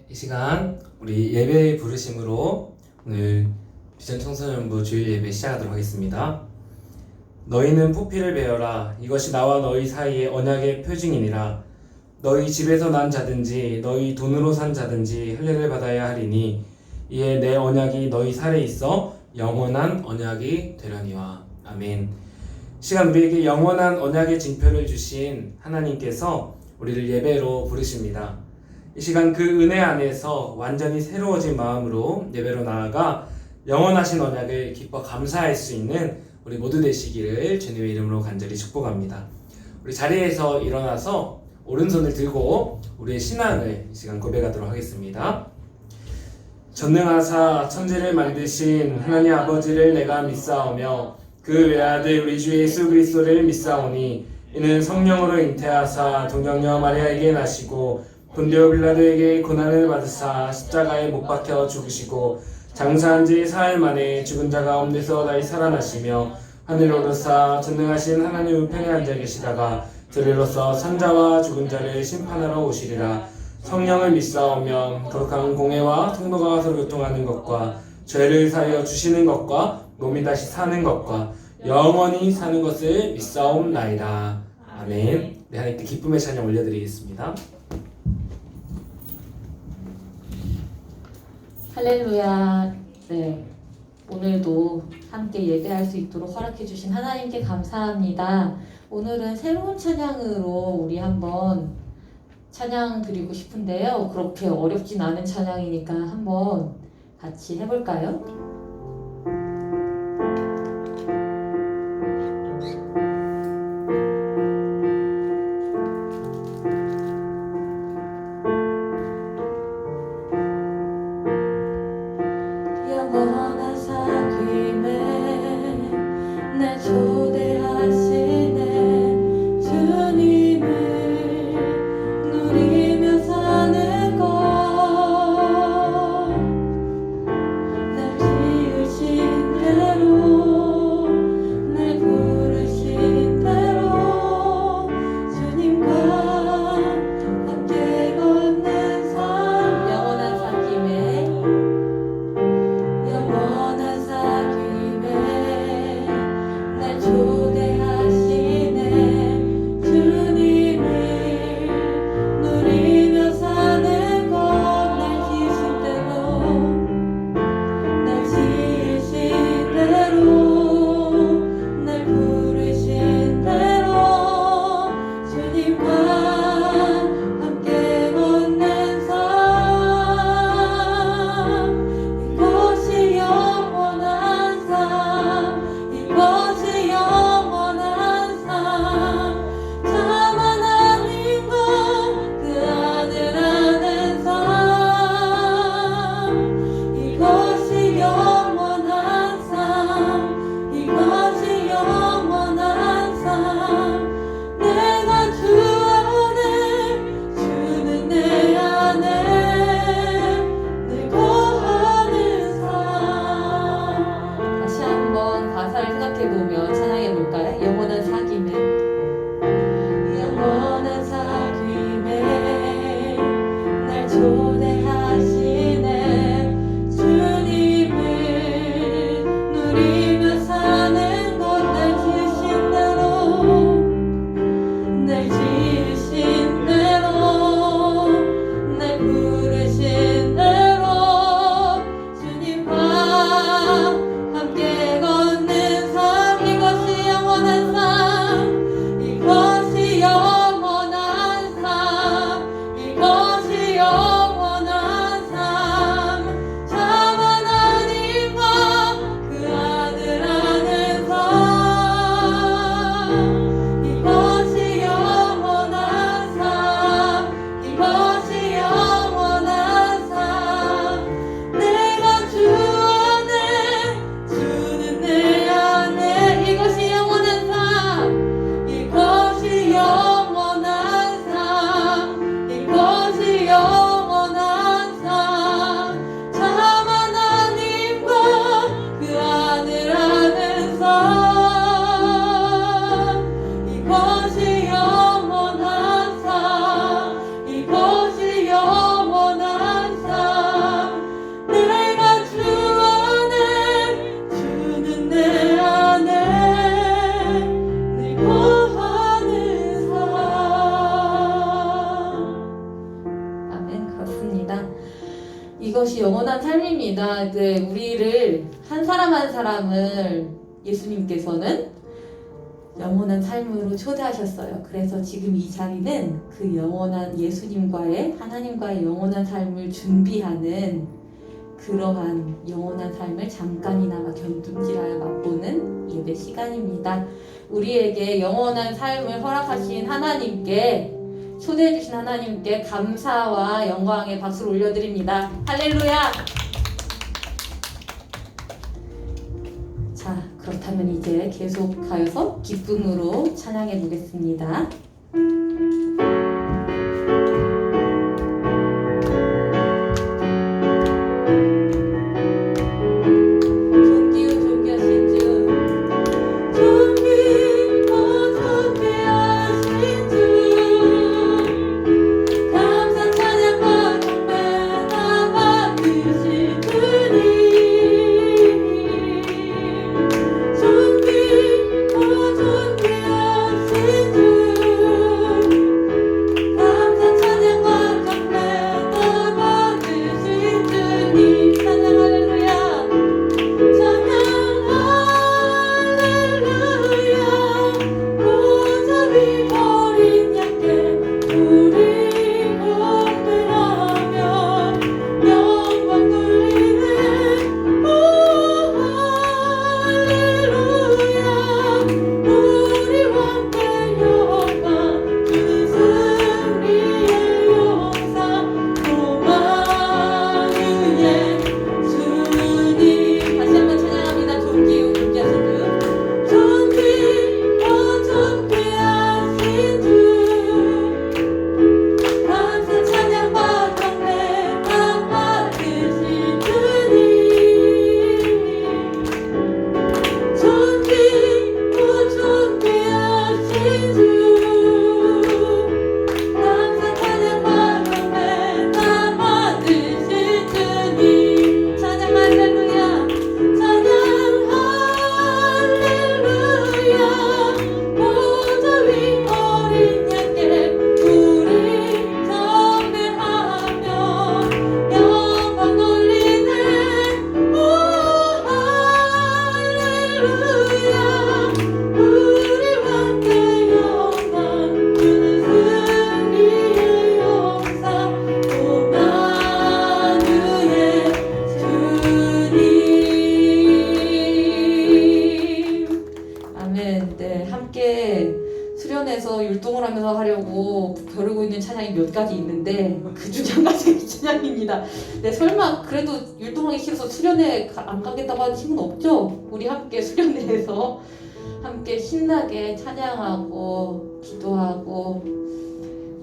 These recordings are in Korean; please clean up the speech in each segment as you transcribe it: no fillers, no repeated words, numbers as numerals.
이 시간 우리 예배 부르심으로 오늘 비전 청소년부 주일 예배 시작하도록 하겠습니다. 너희는 포피를 베어라. 이것이 나와 너희 사이의 언약의 표징이니라. 너희 집에서 난 자든지 너희 돈으로 산 자든지 할례를 받아야 하리니 이에 내 언약이 너희 살에 있어 영원한 언약이 되려니와. 아멘. 시간 우리에게 영원한 언약의 징표를 주신 하나님께서 우리를 예배로 부르십니다. 이 시간 그 은혜 안에서 완전히 새로워진 마음으로 예배로 나아가 영원하신 언약을 기뻐 감사할 수 있는 우리 모두 되시기를 주님의 이름으로 간절히 축복합니다. 우리 자리에서 일어나서 오른손을 들고 우리의 신앙을 이 시간 고백하도록 하겠습니다. 전능하사 천지를 만드신 하나님 아버지를 내가 믿사오며 그 외아들 우리 주 예수 그리스도를 믿사오니 이는 성령으로 잉태하사 동정녀 마리아에게 나시고 본디오 빌라도에게 고난을 받으사 십자가에 못 박혀 죽으시고 장사한 지 사흘 만에 죽은 자 가운데서 다시 살아나시며 하늘로 오르사 전능하신 하나님 우편에 앉아 계시다가 들으로서 산자와 죽은 자를 심판하러 오시리라. 성령을 믿사오며 거룩한 공회와 성도가 서로 교통하는 것과 죄를 사하여 주시는 것과 몸이 다시 사는 것과 영원히 사는 것을 믿사옵나이다. 아멘. 네, 하나님께 기쁨의 찬양 올려드리겠습니다. 할렐루야. 네, 오늘도 함께 예배할 수 있도록 허락해 주신 하나님께 감사합니다. 오늘은 새로운 찬양으로 우리 한번 찬양 드리고 싶은데요. 그렇게 어렵진 않은 찬양이니까 한번 같이 해볼까요? 영원한 사귐에 날 초대하시네. 주님을 누리며 사는 것, 날 지으신 대로 날 부르신 대로 주님과 함께 걷는 삶. 영원한 사귐에 영원한 사귐에 날 초대하시네. 주님을 누리며 사는 것, 날 지으신 대로 날 부르신 대로 주님과 함께 걷는 삶. 이것이 영원한 삶, 이것이 영원한 삶. 참 하나님과 그 아들 아는 삶. 이것이 영원한 삶, 이것이 영원한 삶. 내가 주 안에, 주는 내 안에 늘 거하는 삶. 다시 한번 가사를 생각해보며 찬양해볼까요? 영원한 사귐에 영원한 사귐에 날 초대하시네. 주님을 누리며 사는 것, 날 지으신 대로 날 부르신 대로 주님과 함께 걷는 삶. 이것이 영원한 삶, 이것이 영원한 삶, 이것이 영원한 같습니다. 이것이 영원한 삶입니다. 우리를 한 사람 한 사람을 예수님께서는 영원한 삶으로 초대하셨어요. 그래서 지금 이 자리는 그 영원한 예수님과의 하나님과의 영원한 삶을 준비하는 그러한 영원한 삶을 잠깐이나마 견둠질하여 맛보는 예배 시간입니다. 우리에게 영원한 삶을 허락하신 하나님께, 초대해 주신 하나님께 감사와 영광의 박수를 올려드립니다. 할렐루야! 자, 그렇다면 이제 계속하여서 기쁨으로 찬양해 보겠습니다. 율동을 하면서 하려고 겨루고 있는 찬양이 몇 가지 있는데 그 중에 한 가지가 이 찬양입니다. 네, 설마 그래도 율동하기 싫어서 수련회 안 가겠다고 하는 친구는 없죠? 우리 함께 수련회에서 함께 신나게 찬양하고 기도하고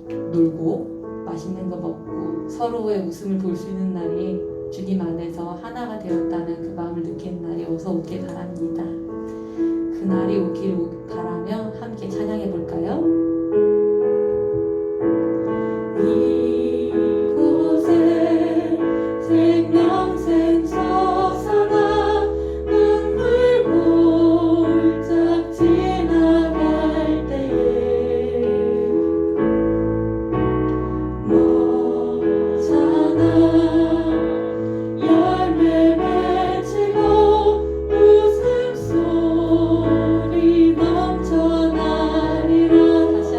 놀고 맛있는 거 먹고 서로의 웃음을 볼 수 있는 날이 주님 안에서 하나가 되었다는 그 마음을 느끼는 날이 어서 오길 바랍니다. 그 날이 오길 바라며 함께 찬양해 볼까요? 이곳에 생명샘 솟아나 눈물 골짝 지나갈 때에 너잖아 열매 맺히고 웃음소리 넘쳐나리라. 다시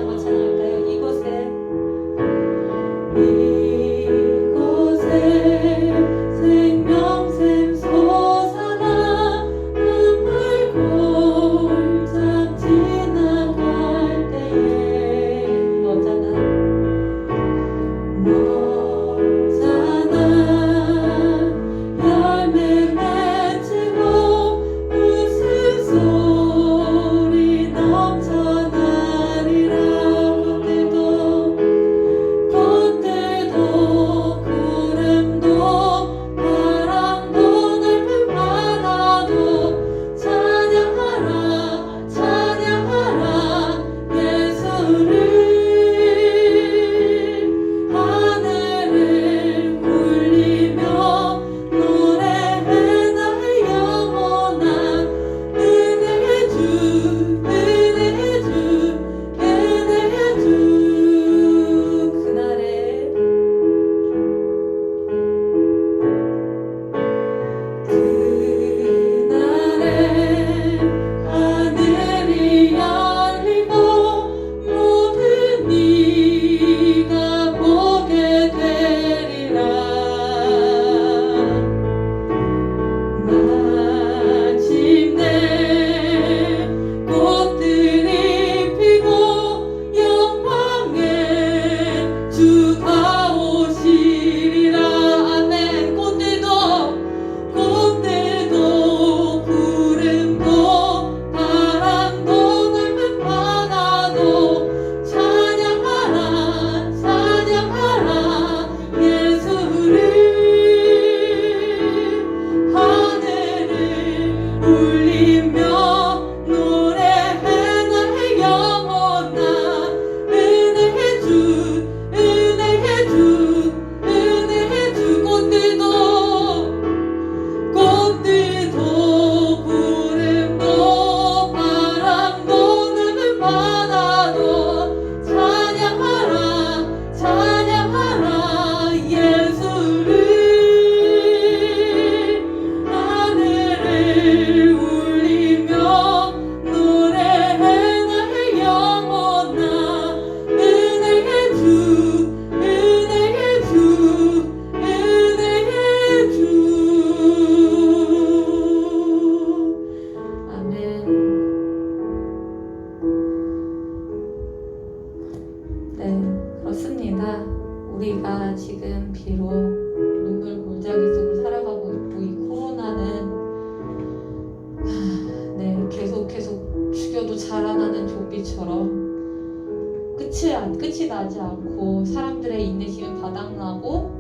와닿나고,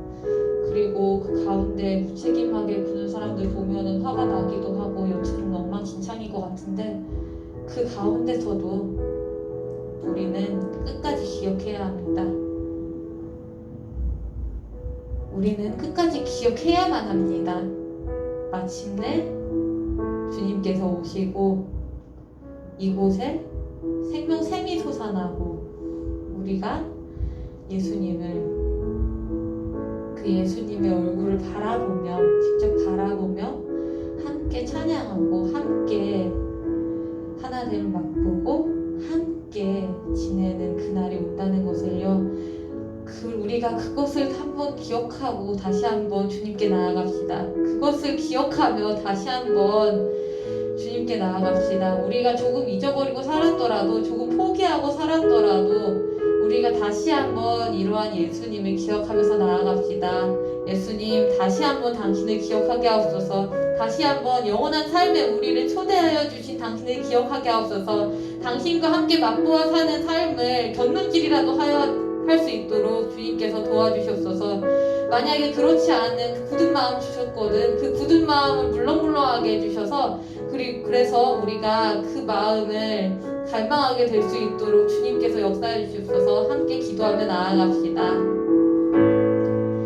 그리고 그 가운데 무책임하게 구는 사람들 보면은 화가 나기도 하고 여튼 엉망진창인 것 같은데, 그 가운데서도 우리는 끝까지 기억해야 합니다. 우리는 끝까지 기억해야만 합니다. 마침내 주님께서 오시고 이곳에 생명샘이 솟아나고 우리가 그 예수님의 얼굴을 바라보며, 직접 바라보며 함께 찬양하고 함께 하나님을 맛보고 함께 지내는 그날이 온다는 것을요, 우리가 그것을 한번 기억하고 다시 한번 주님께 나아갑시다. 그것을 기억하며 다시 한번 주님께 나아갑시다. 우리가 조금 잊어버리고 살았더라도, 조금 포기하고 살았더라도 우리가 다시 한번 이러한 예수님을 기억하면서 나아갑시다. 예수님, 다시 한번 당신을 기억하게 하옵소서. 다시 한번 영원한 삶에 우리를 초대하여 주신 당신을 기억하게 하옵소서. 당신과 함께 맛보아 사는 삶을 곁눈질이라도 할 수 있도록 주님께서 도와주시옵소서. 만약에 그렇지 않은 그 굳은 마음 주셨거든, 그 굳은 마음을 물렁물렁하게 해주셔서 그래서 우리가 그 마음을 갈망하게 될 수 있도록 주님께서 역사해 주시옵소서. 함께 기도하며 나아갑시다.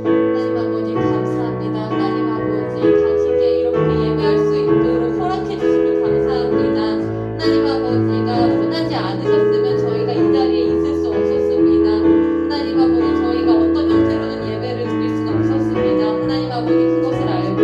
하나님 아버지 감사합니다. 하나님 아버지, 당신께 이렇게 예배할 수 있도록 허락해 주시면 감사합니다. 하나님 아버지가 원하지 않으셨으면 저희가 이 자리에 있을 수 없었습니다. 하나님 아버지, 저희가 어떤 형태로는 예배를 드릴 수는 없었습니다. 하나님 아버지, 그것을 알고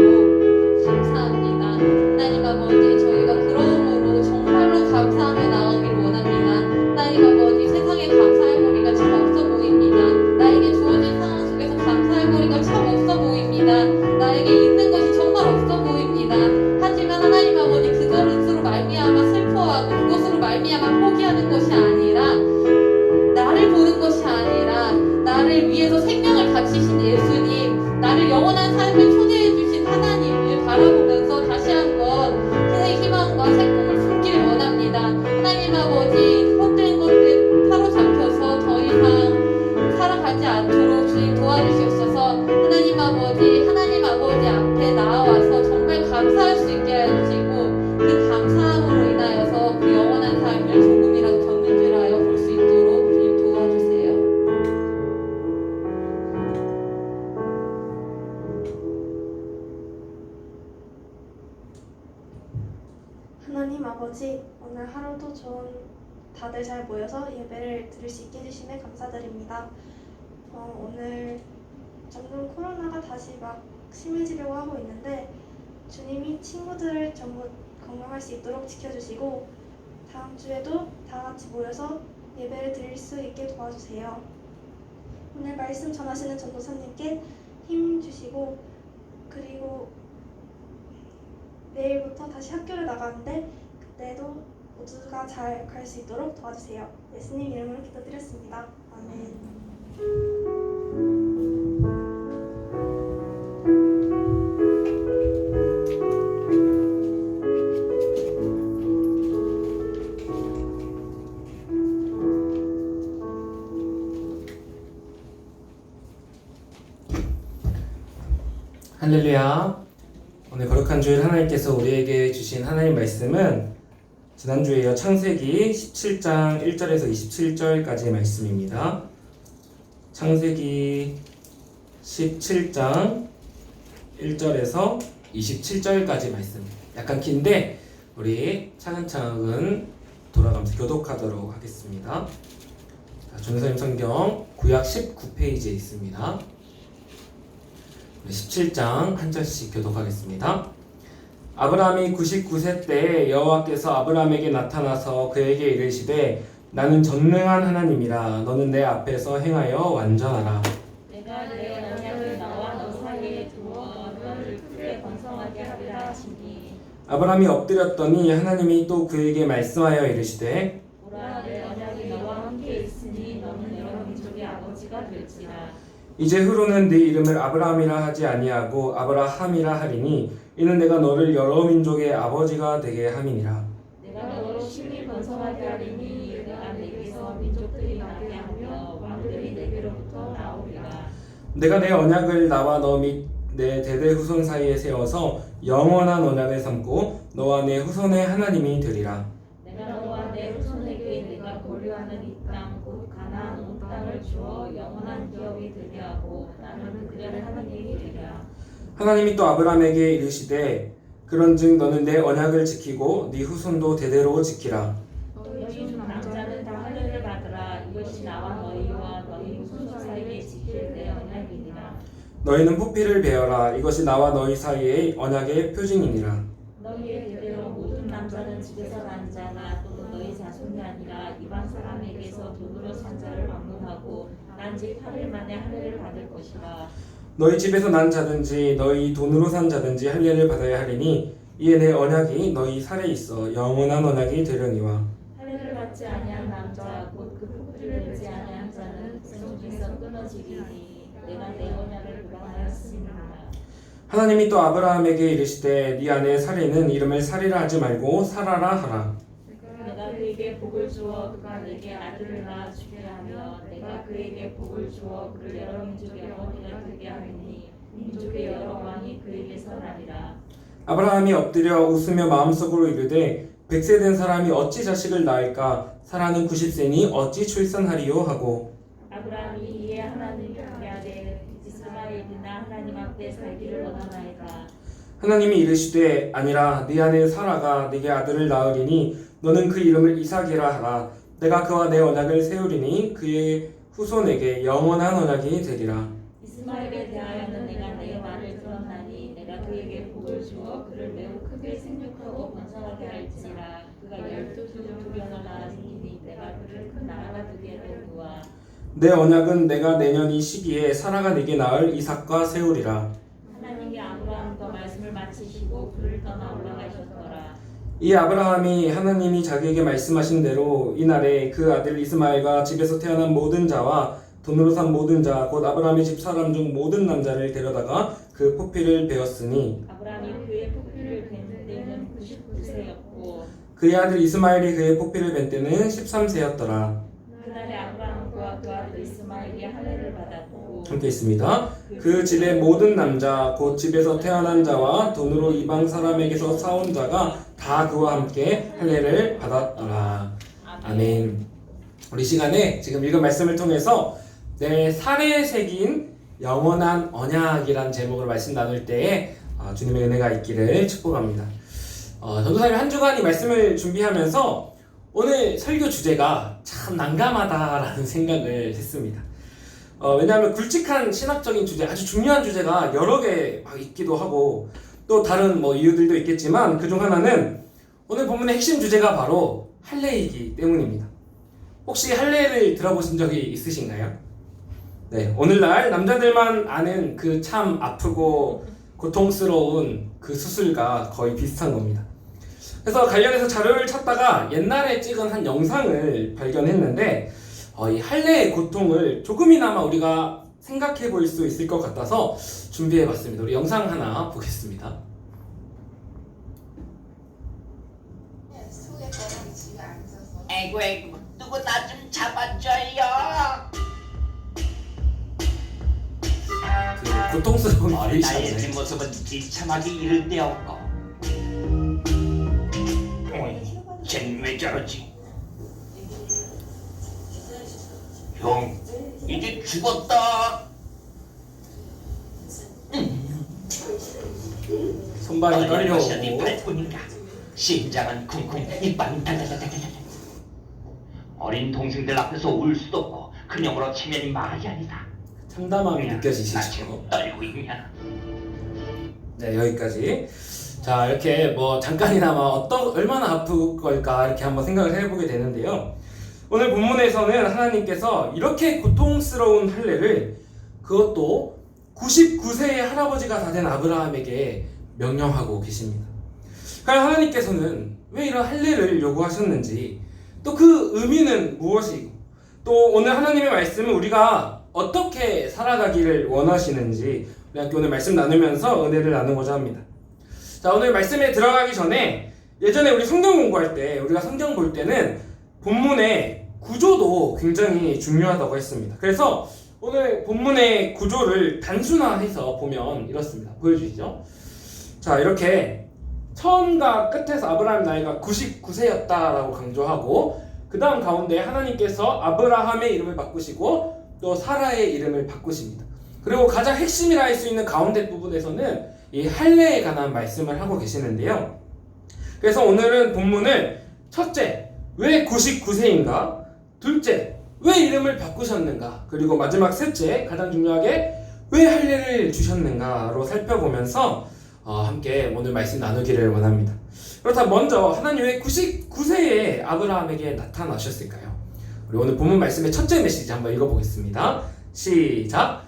감사합니다. 하나님 아버지, 저희가 그러므로 정말로 감사하며 나가기를 원합니다. 하나님 아버지, 세상에 감사할 거리가 참 없어 보입니다. 나에게 주어진 상황 속에서 감사할 거리가 참 없어 보입니다. 나에게 있는 것이 정말 없어 보입니다. 하지만 하나님 아버지, 그것으로 말미암아 슬퍼하고 그것으로 말미암아 포기하는 것이 아니라, 나를 보는 것이 아니라 나를 위해서 생명을 바치신 예수님, 나를 영원한 삶을 초대해 주신 하나님을 바라보면서 다시 한번 새 희망과 새 꿈을 품기를 원합니다. 하나님 아버지, 헛된 것에 사로잡혀서 더 이상 살아가지 않도록 주님 도와주시옵소서. 하나님 아버지 앞에 나와서 정말 감사할 수 있게 해주시고, 그 감사함으로 인하여서 그 영원한 삶을 조금이라도 곁눈질 하여 볼 수 있도록 주님 도와주세요. 하나님 아버지, 오늘 하루도 다들 잘 모여서 예배를 드릴 수 있게 해주심에 감사드립니다. 오늘 점점 코로나가 다시 막 심해지려고 하고 있는데, 주님이 친구들을 전부 건강할 수 있도록 지켜주시고, 다음 주에도 다 같이 모여서 예배를 드릴 수 있게 도와주세요. 오늘 말씀 전하시는 전도사님께 힘 주시고, 그리고 내일부터 다시 학교를 나가는데 그때도 모두가 잘 갈 수 있도록 도와주세요. 예수님 이름으로 기도드렸습니다. 아멘. 할렐루야. 오늘 거룩한 주일 하나님께서 우리에게 주신 하나님 말씀은 지난주에 이어 창세기 17장 1절에서 27절까지의 말씀입니다. 창세기 17장 1절에서 27절까지 말씀. 약간 긴데 우리 차근차근 돌아가면서 교독하도록 하겠습니다. 전도사님 성경 구약 19페이지에 있습니다. 17장 한 절씩 교독하겠습니다. 아브라함이 99세 때 여호와께서 아브라함에게 나타나서 그에게 이르시되 나는 전능한 하나님이라 너는 내 앞에서 행하여 완전하라. 내가 내 언약을 나와 너 사이에 두어 너를 크게 번성하게 하리라 하시니 아브라함이 엎드렸더니 하나님이 또 그에게 말씀하여 이르시되 보라 내 언약이 너와 함께 있으니 너는 여러 민족의 아버지가 될지라. 이제 후로는 네 이름을 아브라함이라 하지 아니하고 아브라함이라 하리니 이는 내가 너를 여러 민족의 아버지가 되게 함이니라. 내가 너를 심히 번성하게 하리니 내가 내게서 민족들이 나게 하며 왕들이 내게로부터 나오리라. 내가 내 언약을 나와 너 및 내 대대 후손 사이에 세워서 영원한 언약을 삼고 너와 내 후손의 하나님이 되리라. 내가 너와 내 후손에게 내가 보류하는 이 땅 곧 가나안 온 땅을 주어 영원한 기업이 되게 하고 나는 그들의 하나님이 되리라. 하나님이 또 아브라함에게 이르시되 그런즉 너는 내 언약을 지키고 네 후손도 대대로 지키라. 너희 중 남자는 다 할례를 받으라. 이것이 나와 너희와 너희 후손 사이에 지킬 내 언약이니라. 너희는 포피를 베어라. 이것이 나와 너희 사이의 언약의 표징이니라. 너희의 대대로 모든 남자는 집에서 난 자나 또는 너희 자손이 아니라 이방 사람에게서 돈으로 산 자를 방문하고 난 지 8일 만에 할례를 받을 것이라. 너희 집에서 난 자든지 너희 돈으로 산 자든지 할례를 받아야 하리니 이에 내 언약이 너희 살에 있어 영원한 언약이 되려니와. 할례를 받지 아니한 남자 곧 그 포피를 베지 아니한 자는 생 중에서 끊어지리니 내가 내 언약을 불안하였습니다. 하나님이 또 아브라함에게 이르시되 네 아내 사레는 이름을 사리라 하지 말고 사라라 하라. 내가 그에게 복을 주어 그가 내게 아들을 낳아 주게 하며 내가 그에게 복을 주어 그를 여러 민족의 어머니가 되게 하리니 민족의 여러 왕이 그에게서 나리라. 아브라함이 엎드려 웃으며 마음속으로 이르되 100세 된 사람이 어찌 자식을 낳을까? 사라는 90세니 어찌 출산하리요 하고. 아브라함이 이에 하나님이 그리하되 이스마엘이나 하나님 앞에 살기를 원하나이다. 하나님이 이르시되 아니라 네 아내 사라가 네게 아들을 낳으리니 너는 그 이름을 이삭이라 하라. 내가 그와 내 언약을 세우리니 그의 후손에게 영원한 언약이 되리라. 이스마엘에 대하여는 내가 내 말을 들었나니 내가 그에게 복을 주어 그를 매우 크게 생육하고 번성하게 할지라. 그가 12두 두령을 낳았으니 내가 그를 큰 나라가 되게 하려니와. 내 언약은 내가 내년 이 시기에 사라가 네게 낳을 이삭과 세우리라. 하나님이 아브라함과 말씀을 마치시고 그를 떠나 올라가셨더라. 이 아브라함이 하나님이 자기에게 말씀하신 대로 이날에 그 아들 이스마엘과 집에서 태어난 모든 자와 돈으로 산 모든 자 곧 아브라함의 집 사람 중 모든 남자를 데려다가 그 포피를 베었으니 아브라함이 그의 포피를 벤 때는 99세였고 그의 아들 이스마엘이 그의 포피를 벤 때는 13세였더라. 그날에 아브라함과 그 아들 이스마엘이 할례를 받았고 함께 있습니다. 그 집의 모든 남자 곧 집에서 태어난 자와 돈으로 이방 사람에게서 사온 자가 다 그와 함께 할례를 받았더라. 아멘. 우리 시간에 지금 읽은 말씀을 통해서 내 살에 새긴 영원한 언약이란 제목으로 말씀 나눌 때에 주님의 은혜가 있기를 축복합니다. 전도사님 한 주간 이 말씀을 준비하면서 오늘 설교 주제가 참 난감하다라는 생각을 했습니다. 왜냐하면 굵직한 신학적인 주제, 아주 중요한 주제가 여러 개 막 있기도 하고 또 다른 이유들도 있겠지만 그중 하나는 오늘 본문의 핵심 주제가 바로 할례이기 때문입니다. 혹시 할례를 들어보신 적이 있으신가요? 네, 오늘날 남자들만 아는 그 참 아프고 고통스러운 그 수술과 거의 비슷한 겁니다. 그래서 관련해서 자료를 찾다가 옛날에 찍은 한 영상을 발견했는데 이 할례의 고통을 조금이나마 우리가 생각해 볼 수 있을 것 같아서 준비해 봤습니다. 우리 영상 하나 보겠습니다. 아이고 누구 나 좀 잡아줘요. 그 고통스러운 어린 나이의 일이잖아요. 뒷모습은 비참하기 이를 데 없고. 쟤는 왜 저러지? 형 이제 죽었다. 손발이 어린 것이 네 떨려오고 발뿐인가. 심장은 쿵쿵 이빨은 달달달달달. 어린 동생들 앞에서 울 수도 없고 그녀으로 치면이 말이 아니다. 참담함이 나 느껴지시죠? 지금 떨고 있냐? 네, 여기까지. 자, 이렇게 잠깐이나마 얼마나 아플 걸까 이렇게 한번 생각을 해보게 되는데요. 오늘 본문에서는 하나님께서 이렇게 고통스러운 할례를 그것도 99세의 할아버지가 다 된 아브라함에게 명령하고 계십니다. 그럼 하나님께서는 왜 이런 할례를 요구하셨는지, 또 그 의미는 무엇이고, 또 오늘 하나님의 말씀은 우리가 어떻게 살아가기를 원하시는지 우리 함께 오늘 말씀 나누면서 은혜를 나누고자 합니다. 자, 오늘 말씀에 들어가기 전에 예전에 우리 성경 공부할 때 우리가 성경 볼 때는 본문의 구조도 굉장히 중요하다고 했습니다. 그래서 오늘 본문의 구조를 단순화해서 보면 이렇습니다. 보여주시죠. 자, 이렇게 처음과 끝에서 아브라함 나이가 99세였다라고 강조하고, 그 다음 가운데 하나님께서 아브라함의 이름을 바꾸시고 또 사라의 이름을 바꾸십니다. 그리고 가장 핵심이라 할 수 있는 가운데 부분에서는 이 할례에 관한 말씀을 하고 계시는데요. 그래서 오늘은 본문을 첫째, 왜 99세인가? 둘째, 왜 이름을 바꾸셨는가? 그리고 마지막 셋째, 가장 중요하게 왜 할례를 주셨는가로 살펴보면서 함께 오늘 말씀 나누기를 원합니다. 그렇다면 먼저 하나님 왜 99세에 아브라함에게 나타나셨을까요? 우리 오늘 본문 말씀의 첫째 메시지 한번 읽어보겠습니다. 시작!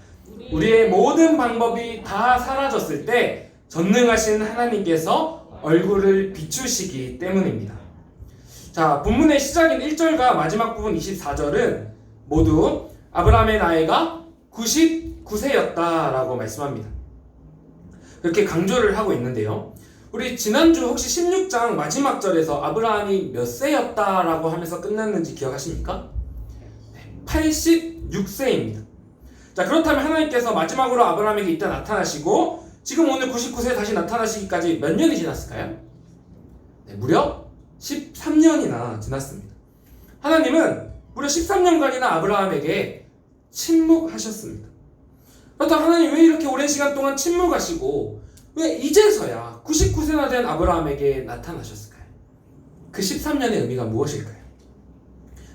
우리의 모든 방법이 다 사라졌을 때 전능하신 하나님께서 얼굴을 비추시기 때문입니다. 자, 본문의 시작인 1절과 마지막 부분 24절은 모두 아브라함의 나이가 99세였다라고 말씀합니다. 그렇게 강조를 하고 있는데요. 우리 지난주 혹시 16장 마지막 절에서 아브라함이 몇 세였다라고 하면서 끝났는지 기억하십니까? 86세입니다. 자, 그렇다면 하나님께서 마지막으로 아브라함에게 이때 나타나시고 지금 오늘 99세에 다시 나타나시기까지 몇 년이 지났을까요? 네, 무려 13년이나 지났습니다. 하나님은 무려 13년간이나 아브라함에게 침묵하셨습니다. 그렇다면 하나님 왜 이렇게 오랜 시간 동안 침묵하시고 왜 이제서야 99세나 된 아브라함에게 나타나셨을까요? 그 13년의 의미가 무엇일까요?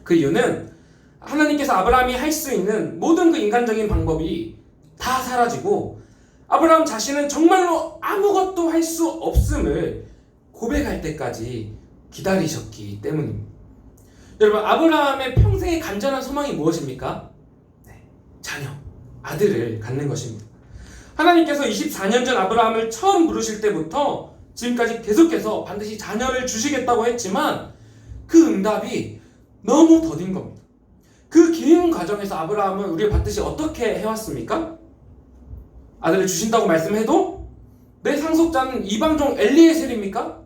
그 이유는 하나님께서 아브라함이 할 수 있는 모든 그 인간적인 방법이 다 사라지고 아브라함 자신은 정말로 아무것도 할 수 없음을 고백할 때까지 기다리셨기 때문입니다. 여러분, 아브라함의 평생의 간절한 소망이 무엇입니까? 네, 자녀, 아들을 갖는 것입니다. 하나님께서 24년 전 아브라함을 처음 부르실 때부터 지금까지 계속해서 반드시 자녀를 주시겠다고 했지만 그 응답이 너무 더딘 겁니다. 그 긴 과정에서 아브라함은 우리가 봤듯이 어떻게 해왔습니까? 아들을 주신다고 말씀해도 내 상속자는 이방종 엘리에셀입니까?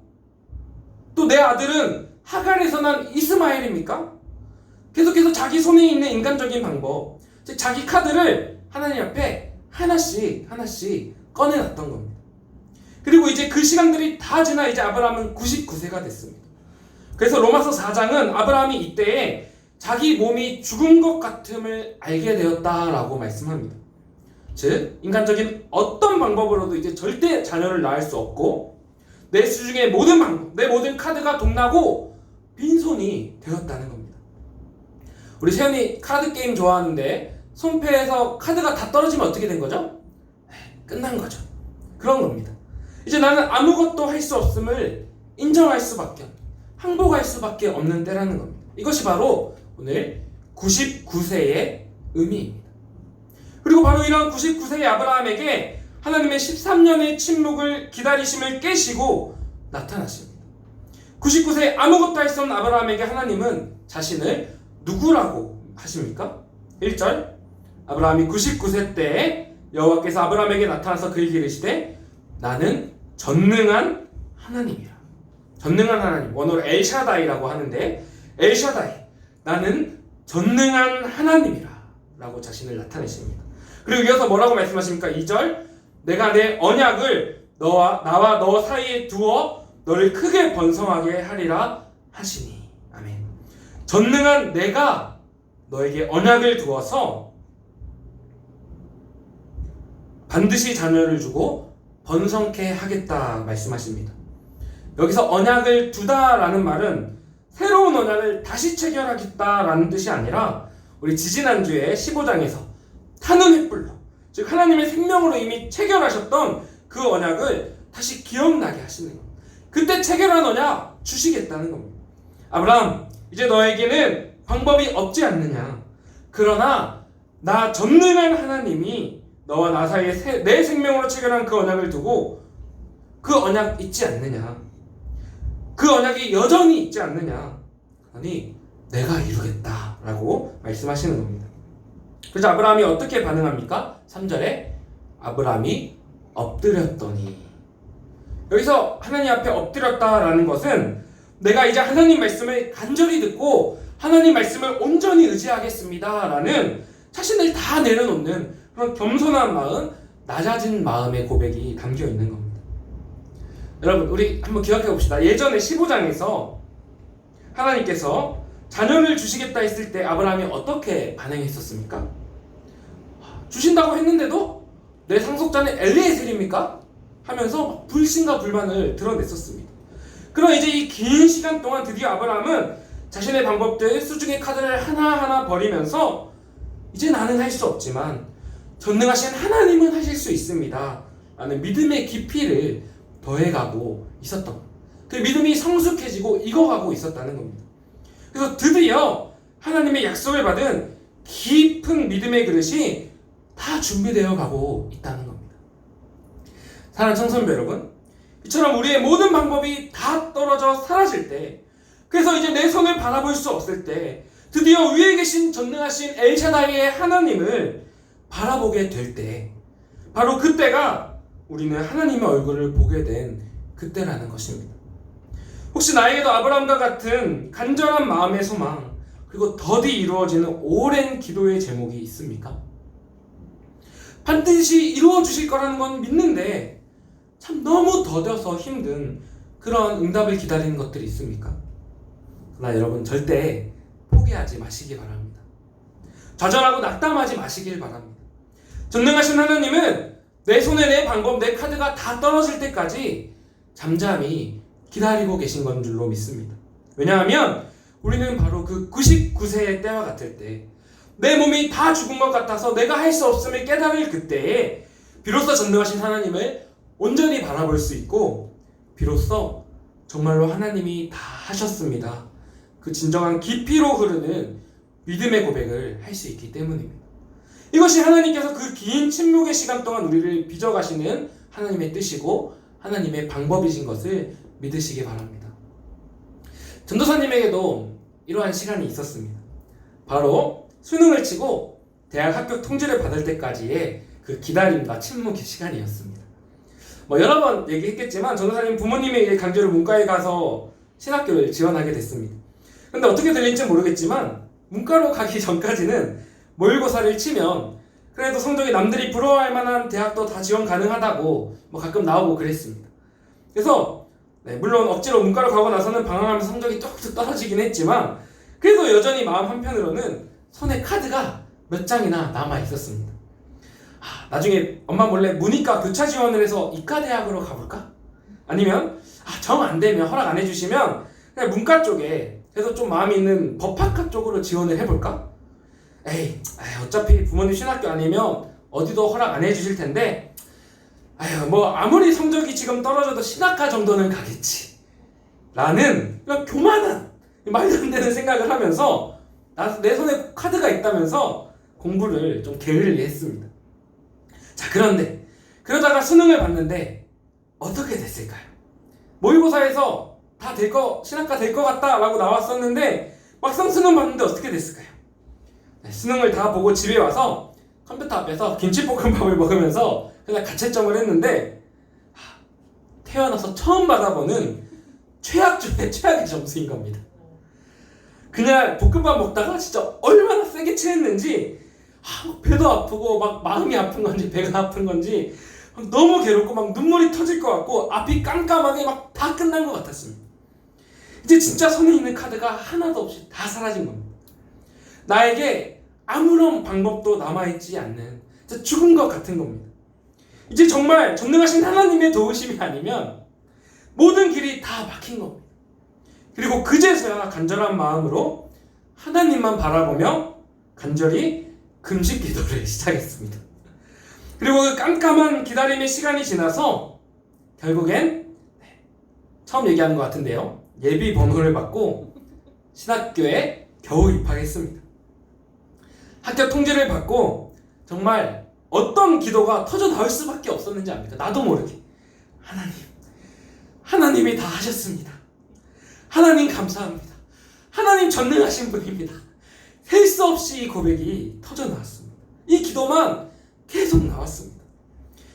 또 내 아들은 하갈에서 난 이스마엘입니까? 계속해서 자기 손에 있는 인간적인 방법, 즉 자기 카드를 하나님 앞에 하나씩 꺼내놨던 겁니다. 그리고 이제 그 시간들이 다 지나 이제 아브라함은 99세가 됐습니다. 그래서 로마서 4장은 아브라함이 이때에 자기 몸이 죽은 것 같음을 알게 되었다라고 말씀합니다. 즉 인간적인 어떤 방법으로도 이제 절대 자녀를 낳을 수 없고 내 수중의 모든 방법, 내 모든 카드가 동나고 빈손이 되었다는 겁니다. 우리 세연이 카드 게임 좋아하는데 손패에서 카드가 다 떨어지면 어떻게 된 거죠? 끝난 거죠. 그런 겁니다. 이제 나는 아무것도 할 수 없음을 인정할 수밖에, 항복할 수밖에 없는 때라는 겁니다. 이것이 바로 오늘 99세의 의미입니다. 그리고 바로 이런 99세의 아브라함에게 하나님의 13년의 침묵을 기다리심을 깨시고 나타나십니다. 99세 아무것도 할 수 없는 아브라함에게 하나님은 자신을 누구라고 하십니까? 1절 아브라함이 99세 때에 여호와께서 아브라함에게 나타나서 그에게 이르시되 나는 전능한 하나님이라. 전능한 하나님, 원어로 엘샤다이라고 하는데 엘샤다이, 나는 전능한 하나님이라 라고 자신을 나타내십니다. 그리고 이어서 뭐라고 말씀하십니까? 2절 내가 내 언약을 나와 너 사이에 두어 너를 크게 번성하게 하리라 하시니. 아멘. 전능한 내가 너에게 언약을 두어서 반드시 자녀를 주고 번성케 하겠다 말씀하십니다. 여기서 언약을 두다라는 말은 새로운 언약을 다시 체결하겠다라는 뜻이 아니라 우리 지지난주에 15장에서 타는 횃불로, 즉 하나님의 생명으로 이미 체결하셨던 그 언약을 다시 기억나게 하시는 겁니다. 그때 체결한 언약 주시겠다는 겁니다. 아브라함, 이제 너에게는 방법이 없지 않느냐. 그러나 나 전능한 하나님이 너와 나 사이에 내 생명으로 체결한 그 언약을 두고 그 언약 잊지 않느냐. 그 언약이 여전히 있지 않느냐. 아니 내가 이루겠다라고 말씀하시는 겁니다. 그래서 아브라함이 어떻게 반응합니까? 3절에 아브라함이 엎드렸더니. 여기서 하나님 앞에 엎드렸다라는 것은 내가 이제 하나님 말씀을 간절히 듣고 하나님 말씀을 온전히 의지하겠습니다 라는 자신을 다 내려놓는 그런 겸손한 마음, 낮아진 마음의 고백이 담겨 있는 겁니다. 여러분, 우리 한번 기억해 봅시다. 예전에 15장에서 하나님께서 자녀를 주시겠다 했을 때 아브라함이 어떻게 반응했었습니까? 주신다고 했는데도 내 상속자는 엘리에셀입니까? 하면서 막 불신과 불만을 드러냈었습니다. 그럼 이제 이 긴 시간 동안 드디어 아브라함은 자신의 방법들, 수중의 카드를 하나하나 버리면서 이제 나는 할 수 없지만 전능하신 하나님은 하실 수 있습니다 라는 믿음의 깊이를 더해가고 있었던, 그 믿음이 성숙해지고 익어가고 있었다는 겁니다. 그래서 드디어 하나님의 약속을 받은 깊은 믿음의 그릇이 다 준비되어 가고 있다는 겁니다. 사랑하는 청소년부 여러분, 이처럼 우리의 모든 방법이 다 떨어져 사라질 때, 그래서 이제 내 손을 바라볼 수 없을 때 드디어 위에 계신 전능하신 엘샤다이의 하나님을 바라보게 될 때, 바로 그때가 우리는 하나님의 얼굴을 보게 된 그때라는 것입니다. 혹시 나에게도 아브라함과 같은 간절한 마음의 소망, 그리고 더디 이루어지는 오랜 기도의 제목이 있습니까? 반드시 이루어 주실 거라는 건 믿는데 참 너무 더뎌서 힘든 그런 응답을 기다리는 것들이 있습니까? 그러나 여러분, 절대 포기하지 마시기 바랍니다. 좌절하고 낙담하지 마시길 바랍니다. 전능하신 하나님은 내 손에 내 방법, 내 카드가 다 떨어질 때까지 잠잠히 기다리고 계신 건 줄로 믿습니다. 왜냐하면 우리는 바로 그 99세의 때와 같을 때, 내 몸이 다 죽은 것 같아서 내가 할 수 없음을 깨달을 그때에 비로소 전능하신 하나님을 온전히 바라볼 수 있고, 비로소 정말로 하나님이 다 하셨습니다, 그 진정한 깊이로 흐르는 믿음의 고백을 할 수 있기 때문입니다. 이것이 하나님께서 그 긴 침묵의 시간 동안 우리를 빚어가시는 하나님의 뜻이고 하나님의 방법이신 것을 믿으시기 바랍니다. 전도사님에게도 이러한 시간이 있었습니다. 바로 수능을 치고 대학 합격 통지를 받을 때까지의 그 기다림과 침묵의 시간이었습니다. 여러 번 얘기했겠지만 전도사님 부모님의 강제로 문과에 가서 신학교를 지원하게 됐습니다. 근데 어떻게 들릴지 모르겠지만 문과로 가기 전까지는 모의고사를 치면 그래도 성적이 남들이 부러워할 만한 대학도 다 지원 가능하다고 가끔 나오고 그랬습니다. 그래서 물론 억지로 문과로 가고 나서는 방황하면서 성적이 뚝뚝 떨어지긴 했지만 그래도 여전히 마음 한편으로는 손에 카드가 몇 장이나 남아 있었습니다. 나중에 엄마 몰래 문이과 교차 지원을 해서 이과대학으로 가볼까? 아니면 정 안 되면, 허락 안 해주시면 그냥 문과 쪽에 그래도 좀 마음이 있는 법학과 쪽으로 지원을 해볼까? 에이, 어차피 부모님 신학교 아니면 어디도 허락 안 해주실 텐데 아무리 성적이 지금 떨어져도 신학과 정도는 가겠지 라는 그냥 교만한, 말도 안 되는 생각을 하면서 내 손에 카드가 있다면서 공부를 좀 게을리 했습니다. 자, 그런데 그러다가 수능을 봤는데 어떻게 됐을까요? 모의고사에서 다 신학과 될 것 같다 라고 나왔었는데 막상 수능 봤는데 어떻게 됐을까요? 수능을 다 보고 집에 와서 컴퓨터 앞에서 김치볶음밥을 먹으면서 그냥 가채점을 했는데 태어나서 처음 받아보는 최악 중에 최악의 점수인 겁니다. 그냥 볶음밥 먹다가 진짜 얼마나 세게 체했는지 배도 아프고 막 마음이 아픈 건지 배가 아픈 건지 너무 괴롭고 막 눈물이 터질 것 같고 앞이 깜깜하게 막 다 끝난 것 같았습니다. 이제 진짜 손에 있는 카드가 하나도 없이 다 사라진 겁니다. 나에게 아무런 방법도 남아있지 않는 진짜 죽은 것 같은 겁니다. 이제 정말 전능하신 하나님의 도우심이 아니면 모든 길이 다 막힌 겁니다. 그리고 그제서야 간절한 마음으로 하나님만 바라보며 간절히 금식 기도를 시작했습니다. 그리고 그 깜깜한 기다림의 시간이 지나서 결국엔 처음 얘기하는 것 같은데요, 예비 번호를 받고 신학교에 겨우 입학했습니다. 합격 통지를 받고 정말 어떤 기도가 터져 나올 수밖에 없었는지 압니까? 나도 모르게 하나님이 다 하셨습니다. 하나님 감사합니다. 하나님 전능하신 분입니다. 셀 수 없이 이 고백이 터져 나왔습니다. 이 기도만 계속 나왔습니다.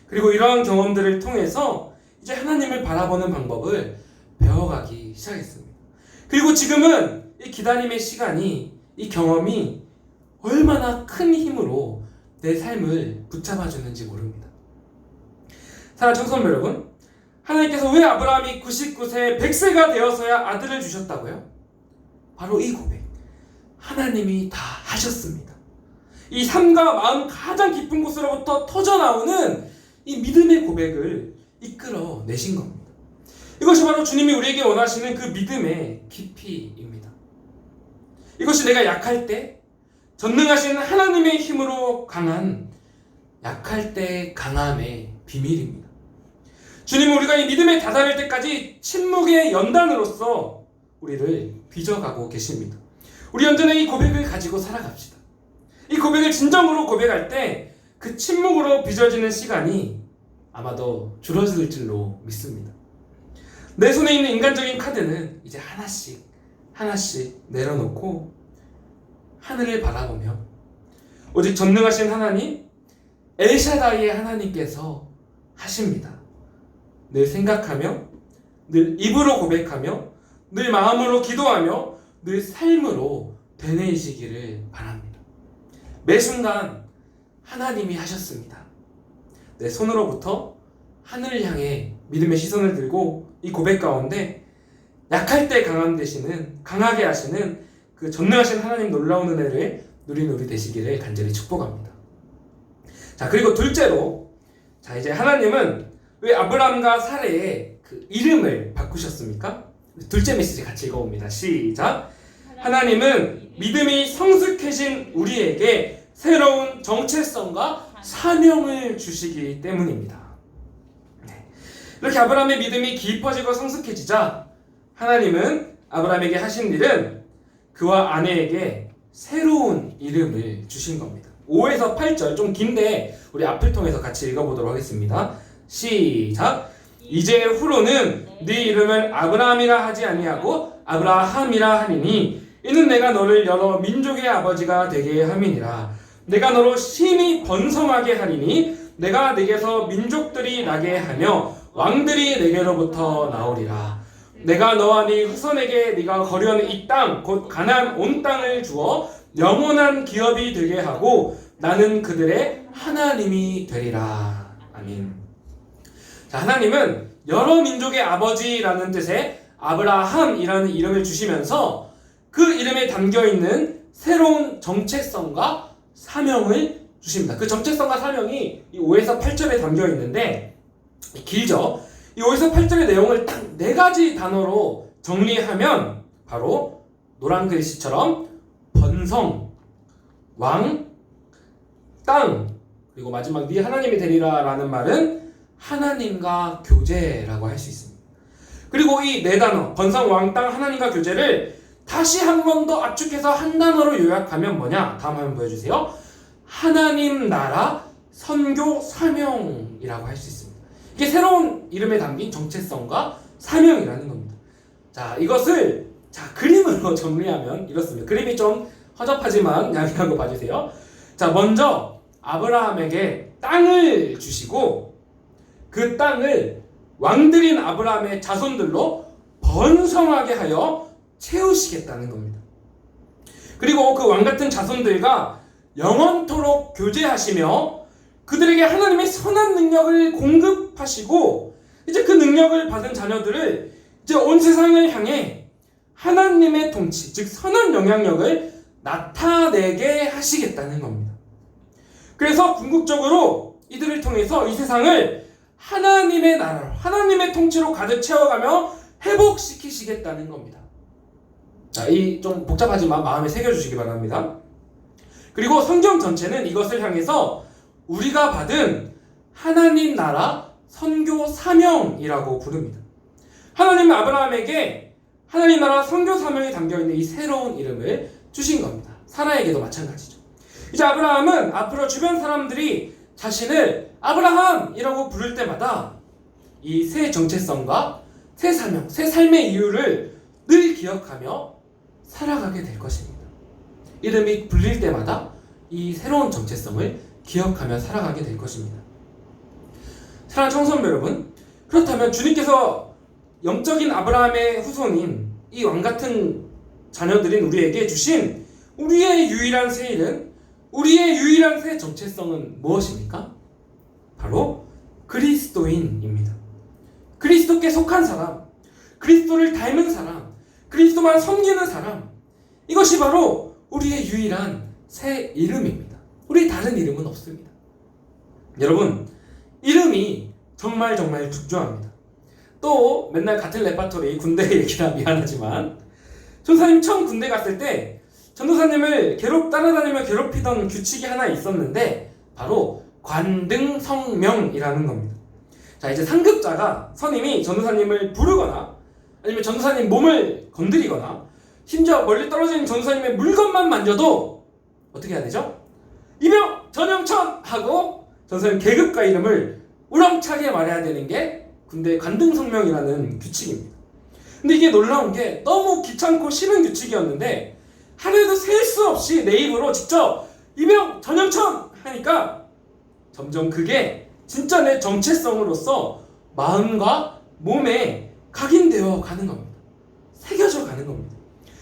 그리고 이러한 경험들을 통해서 이제 하나님을 바라보는 방법을 배워가기 시작했습니다. 그리고 지금은 이 기다림의 시간이, 이 경험이 얼마나 큰 힘으로 내 삶을 붙잡아주는지 모릅니다. 사랑하는 청소년 여러분, 하나님께서 왜 아브라함이 99세 100세가 되어서야 아들을 주셨다고요? 바로 이 고백, 하나님이 다 하셨습니다. 이 삶과 마음 가장 깊은 곳으로부터 터져나오는 이 믿음의 고백을 이끌어내신 겁니다. 이것이 바로 주님이 우리에게 원하시는 그 믿음의 깊이입니다. 이것이 내가 약할 때 전능하신 하나님의 힘으로 강한, 약할 때 강함의 비밀입니다. 주님은 우리가 이 믿음에 다다를 때까지 침묵의 연단으로서 우리를 빚어가고 계십니다. 우리 언제나 이 고백을 가지고 살아갑시다. 이 고백을 진정으로 고백할 때 그 침묵으로 빚어지는 시간이 아마도 줄어들 줄로 믿습니다. 내 손에 있는 인간적인 카드는 이제 하나씩 내려놓고 하늘을 바라보며 오직 전능하신 하나님, 엘샤다이의 하나님께서 하십니다. 늘 생각하며, 늘 입으로 고백하며, 늘 마음으로 기도하며, 늘 삶으로 되뇌이시기를 바랍니다. 매 순간 하나님이 하셨습니다. 내 손으로부터 하늘을 향해 믿음의 시선을 들고 이 고백 가운데 약할 때 강하게 하시는 그 전능하신 하나님 놀라운 은혜를 누리는 우리 되시기를 간절히 축복합니다. 자, 그리고 둘째로, 자, 이제 하나님은 왜 아브라함과 사레의 그 이름을 바꾸셨습니까? 둘째 메시지 같이 읽어봅니다. 시작. 하나님은 믿음이 성숙해진 우리에게 새로운 정체성과 사명을 주시기 때문입니다. 이렇게 아브라함의 믿음이 깊어지고 성숙해지자 하나님은 아브라함에게 하신 일은 그와 아내에게 새로운 이름을 주신 겁니다. 5에서 8절 좀 긴데 우리 앞을 통해서 같이 읽어보도록 하겠습니다. 시작. 이제 후로는 네 이름을 아브라함이라 하지 아니하고 아브라함이라 하리니 이는 내가 너를 여러 민족의 아버지가 되게 함이니라. 내가 너로 심히 번성하게 하리니 내가 네게서 민족들이 나게 하며 왕들이 네게로부터 나오리라. 내가 너와 네 후손에게 네가 거류하는 이 땅 곧 가나안 온 땅을 주어 영원한 기업이 되게 하고 나는 그들의 하나님이 되리라. 아멘. 자, 하나님은 여러 민족의 아버지라는 뜻의 아브라함이라는 이름을 주시면서 그 이름에 담겨있는 새로운 정체성과 사명을 주십니다. 그 정체성과 사명이 이 5에서 8절에 담겨있는데 길죠. 이 5에서 8절의 내용을 딱 4가지 단어로 정리하면 바로 노란 글씨처럼 번성, 왕, 땅, 그리고 마지막 네 하나님이 되리라 라는 말은 하나님과 교제라고 할 수 있습니다. 그리고 이 4단어 번성, 왕, 땅, 하나님과 교제를 다시 한 번 더 압축해서 한 단어로 요약하면 뭐냐? 다음 화면 보여주세요. 하나님 나라 선교 사명이라고 할 수 있습니다. 이게 새로운 이름에 담긴 정체성과 사명이라는 겁니다. 자, 이것을 그림으로 정리하면 이렇습니다. 그림이 좀 허접하지만 양해하고 봐주세요. 자, 먼저 아브라함에게 땅을 주시고 그 땅을 왕들인 아브라함의 자손들로 번성하게 하여 채우시겠다는 겁니다. 그리고 그 왕같은 자손들과 영원토록 교제하시며 그들에게 하나님의 선한 능력을 공급하시고 이제 그 능력을 받은 자녀들을 이제 온 세상을 향해 하나님의 통치, 즉 선한 영향력을 나타내게 하시겠다는 겁니다. 그래서 궁극적으로 이들을 통해서 이 세상을 하나님의 나라로, 하나님의 통치로 가득 채워가며 회복시키시겠다는 겁니다. 자, 이 좀 복잡하지만 마음에 새겨주시기 바랍니다. 그리고 성경 전체는 이것을 향해서 우리가 받은 하나님 나라 선교 사명이라고 부릅니다. 하나님은 아브라함에게 하나님 나라 선교 사명이 담겨있는 이 새로운 이름을 주신 겁니다. 사라에게도 마찬가지죠. 이제 아브라함은 앞으로 주변 사람들이 자신을 아브라함이라고 부를 때마다 이 새 정체성과 새 사명, 새 삶의 이유를 늘 기억하며 살아가게 될 것입니다. 이름이 불릴 때마다 이 새로운 정체성을 기억하며 살아가게 될 것입니다. 사랑하는 청소년 여러분, 그렇다면 주님께서 영적인 아브라함의 후손인 이 왕같은 자녀들인 우리에게 주신 우리의 유일한 새 일은 우리의 유일한 새 정체성은 무엇입니까? 바로 그리스도인입니다. 그리스도께 속한 사람, 그리스도를 닮은 사람, 그리스도만 섬기는 사람, 이것이 바로 우리의 유일한 새 이름입니다. 우리 다른 이름은 없습니다. 여러분, 이름이 정말 중요합니다. 또 맨날 같은 레파토리 군대 얘기라 미안하지만 전도사님 처음 군대 갔을 때 전도사님을 따라다니며 괴롭히던 규칙이 하나 있었는데 바로 관등성명이라는 겁니다. 자, 이제 상급자가 선임이 전도사님을 부르거나 아니면 전도사님 몸을 건드리거나 심지어 멀리 떨어진 전도사님의 물건만 만져도 어떻게 해야 되죠? 이병 전영천 하고 전도사님 계급과 이름을 우렁차게 말해야 되는 게 군대 관등성명이라는 규칙입니다. 근데 이게 놀라운 게 너무 귀찮고 싫은 규칙이었는데 하루에도 셀 수 없이 내 입으로 직접 이병 전영천 하니까 점점 그게 진짜 내 정체성으로서 마음과 몸에 각인되어 가는 겁니다. 새겨져 가는 겁니다.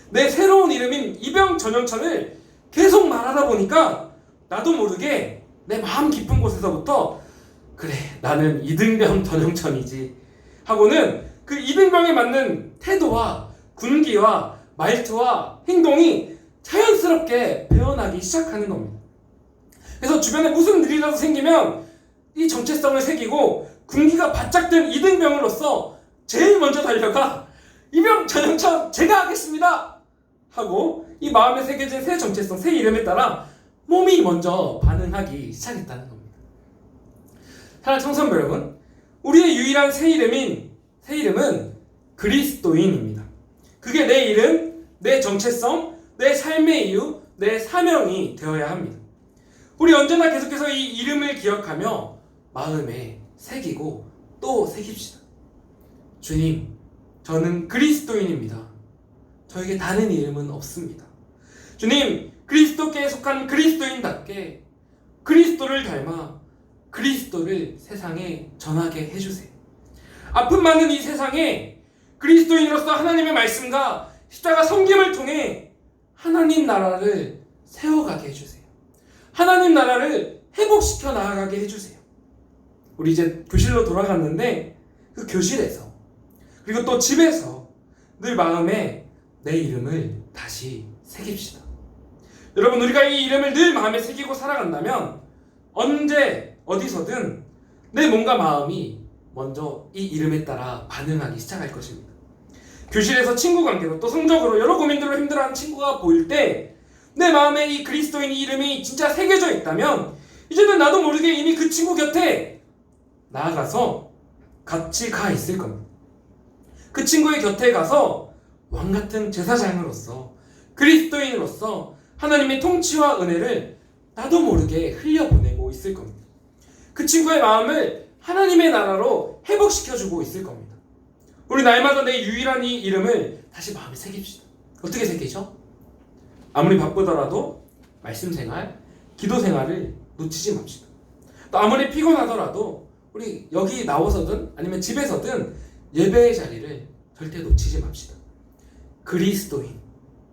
내 새로운 이름인 이병 전영천을 계속 말하다 보니까 나도 모르게 내 마음 깊은 곳에서부터 그래, 나는 이등병 전영천이지 하고는 그 이등병에 맞는 태도와 군기와 말투와 행동이 자연스럽게 배어나기 시작하는 겁니다. 그래서 주변에 무슨 일이라도 생기면 이 정체성을 새기고 군기가 바짝 든 이등병으로서 제일 먼저 달려가 이병 전영천 제가 하겠습니다 하고 이 마음에 새겨진 새 정체성, 새 이름에 따라 몸이 먼저 반응하기 시작했다는 겁니다. 사랑하는 청소년 여러분, 우리의 유일한 새 이름은 그리스도인입니다. 그게 내 이름, 내 정체성, 내 삶의 이유, 내 사명이 되어야 합니다. 우리 언제나 계속해서 이 이름을 기억하며 마음에 새기고 또 새깁시다. 주님, 저는 그리스도인입니다. 저에게 다른 이름은 없습니다. 주님, 그리스도께 속한 그리스도인답게 그리스도를 닮아 그리스도를 세상에 전하게 해주세요. 아픔 많은 이 세상에 그리스도인으로서 하나님의 말씀과 십자가 섬김을 통해 하나님 나라를 세워가게 해주세요. 하나님 나라를 회복시켜 나아가게 해주세요. 우리 이제 교실로 돌아갔는데 그 교실에서 그리고 또 집에서 늘 마음에 내 이름을 다시 새깁시다. 여러분, 우리가 이 이름을 늘 마음에 새기고 살아간다면 언제 어디서든 내 몸과 마음이 먼저 이 이름에 따라 반응하기 시작할 것입니다. 교실에서 친구 관계로 또 성적으로 여러 고민들로 힘들어하는 친구가 보일 때 내 마음에 이 그리스도인 이름이 진짜 새겨져 있다면 이제는 나도 모르게 이미 그 친구 곁에 나아가서 같이 가 있을 겁니다. 그 친구의 곁에 가서 왕같은 제사장으로서 그리스도인으로서 하나님의 통치와 은혜를 나도 모르게 흘려보내고 있을 겁니다. 그 친구의 마음을 하나님의 나라로 회복시켜주고 있을 겁니다. 우리 날마다 내 유일한 이 이름을 다시 마음에 새깁시다. 어떻게 새기죠? 아무리 바쁘더라도 말씀 생활, 기도 생활을 놓치지 맙시다. 또 아무리 피곤하더라도 우리 여기 나와서든 아니면 집에서든 예배의 자리를 절대 놓치지 맙시다. 그리스도인,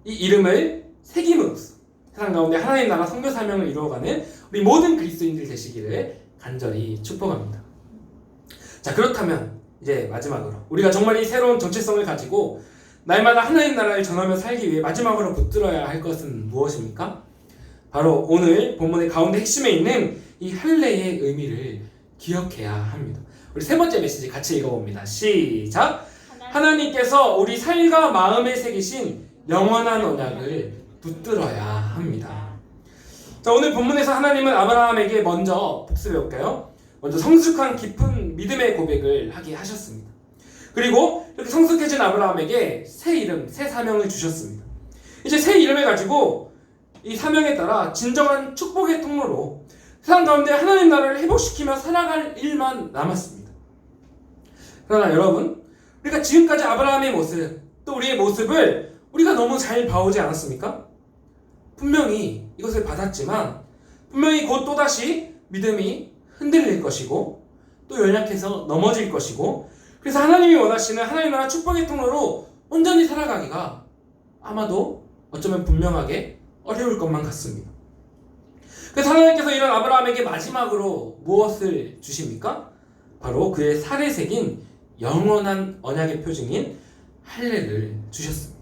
이 이름을 새김으로써 세상 가운데 하나님 나라 선교 사명을 이루어가는 우리 모든 그리스도인들 되시기를 간절히 축복합니다. 자, 그렇다면 이제 마지막으로 우리가 정말 이 새로운 정체성을 가지고 날마다 하나님 나라를 전하며 살기 위해 마지막으로 붙들어야 할 것은 무엇입니까? 바로 오늘 본문의 가운데 핵심에 있는 이 할례의 의미를 기억해야 합니다. 우리 세 번째 메시지 같이 읽어봅니다. 시작! 하나님께서 우리 살과 마음에 새기신 영원한 언약을 붙들어야 합니다. 자, 오늘 본문에서 하나님은 아브라함에게 먼저 복습해볼까요? 먼저 성숙한 깊은 믿음의 고백을 하게 하셨습니다. 그리고 이렇게 성숙해진 아브라함에게 새 이름, 새 사명을 주셨습니다. 이제 새 이름을 가지고 이 사명에 따라 진정한 축복의 통로로 세상 가운데 하나님 나라를 회복시키며 살아갈 일만 남았습니다. 그러나 여러분, 우리가 지금까지 아브라함의 모습, 또 우리의 모습을 우리가 너무 잘 봐오지 않았습니까? 분명히 이것을 받았지만 분명히 곧 또다시 믿음이 흔들릴 것이고 또 연약해서 넘어질 것이고, 그래서 하나님이 원하시는 하나님 나라 축복의 통로로 온전히 살아가기가 아마도 어쩌면 분명하게 어려울 것만 같습니다. 그래서 하나님께서 이런 아브라함에게 마지막으로 무엇을 주십니까? 바로 그의 살에 새긴 영원한 언약의 표징인 할례를 주셨습니다.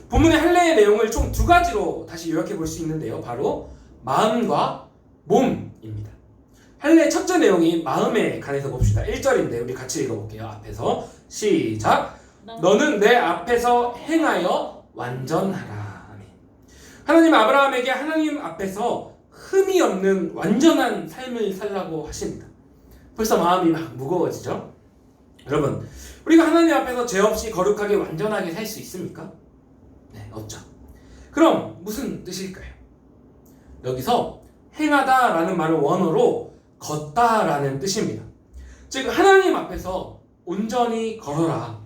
본문의 할례의 내용을 총 두 가지로 다시 요약해 볼 수 있는데요. 바로 마음과 몸입니다. 할례의 첫째 내용이 마음에 관해서 봅시다. 1절인데 우리 같이 읽어볼게요. 앞에서 시작. 너는 내 앞에서 행하여 완전하라. 아멘. 하나님 아브라함에게 하나님 앞에서 흠이 없는 완전한 삶을 살라고 하십니다. 벌써 마음이 막 무거워지죠? 여러분, 우리가 하나님 앞에서 죄 없이 거룩하게 완전하게 살 수 있습니까? 네, 없죠. 그럼 무슨 뜻일까요? 여기서 행하다라는 말은 원어로 걷다라는 뜻입니다. 즉 하나님 앞에서 온전히 걸어라.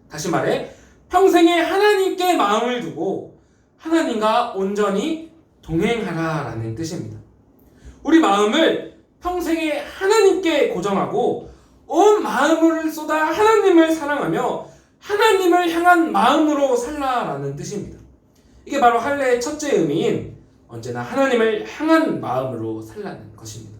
다시 말해 평생에 하나님께 마음을 두고 하나님과 온전히 동행하라라는 뜻입니다. 우리 마음을 평생에 하나님께 고정하고 온 마음을 쏟아 하나님을 사랑하며 하나님을 향한 마음으로 살라라는 뜻입니다. 이게 바로 할례의 첫째 의미인 언제나 하나님을 향한 마음으로 살라는 것입니다.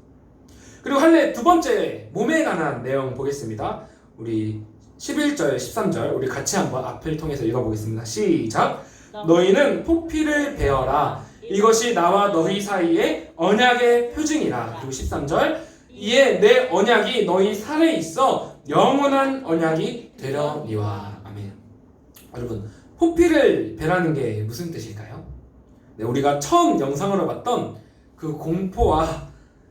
그리고 할례 두 번째 몸에 관한 내용 보겠습니다. 우리 11절, 13절 우리 같이 한번 앞을 통해서 읽어보겠습니다. 시작. 너희는 포피를 베어라. 이것이 나와 너희 사이의 언약의 표징이라. 그리고 13절 이에 내 언약이 너희 살에 있어 영원한 언약이 되려니와. 아멘. 여러분, 포피를 베라는 게 무슨 뜻일까요? 네, 우리가 처음 영상으로 봤던 그 공포와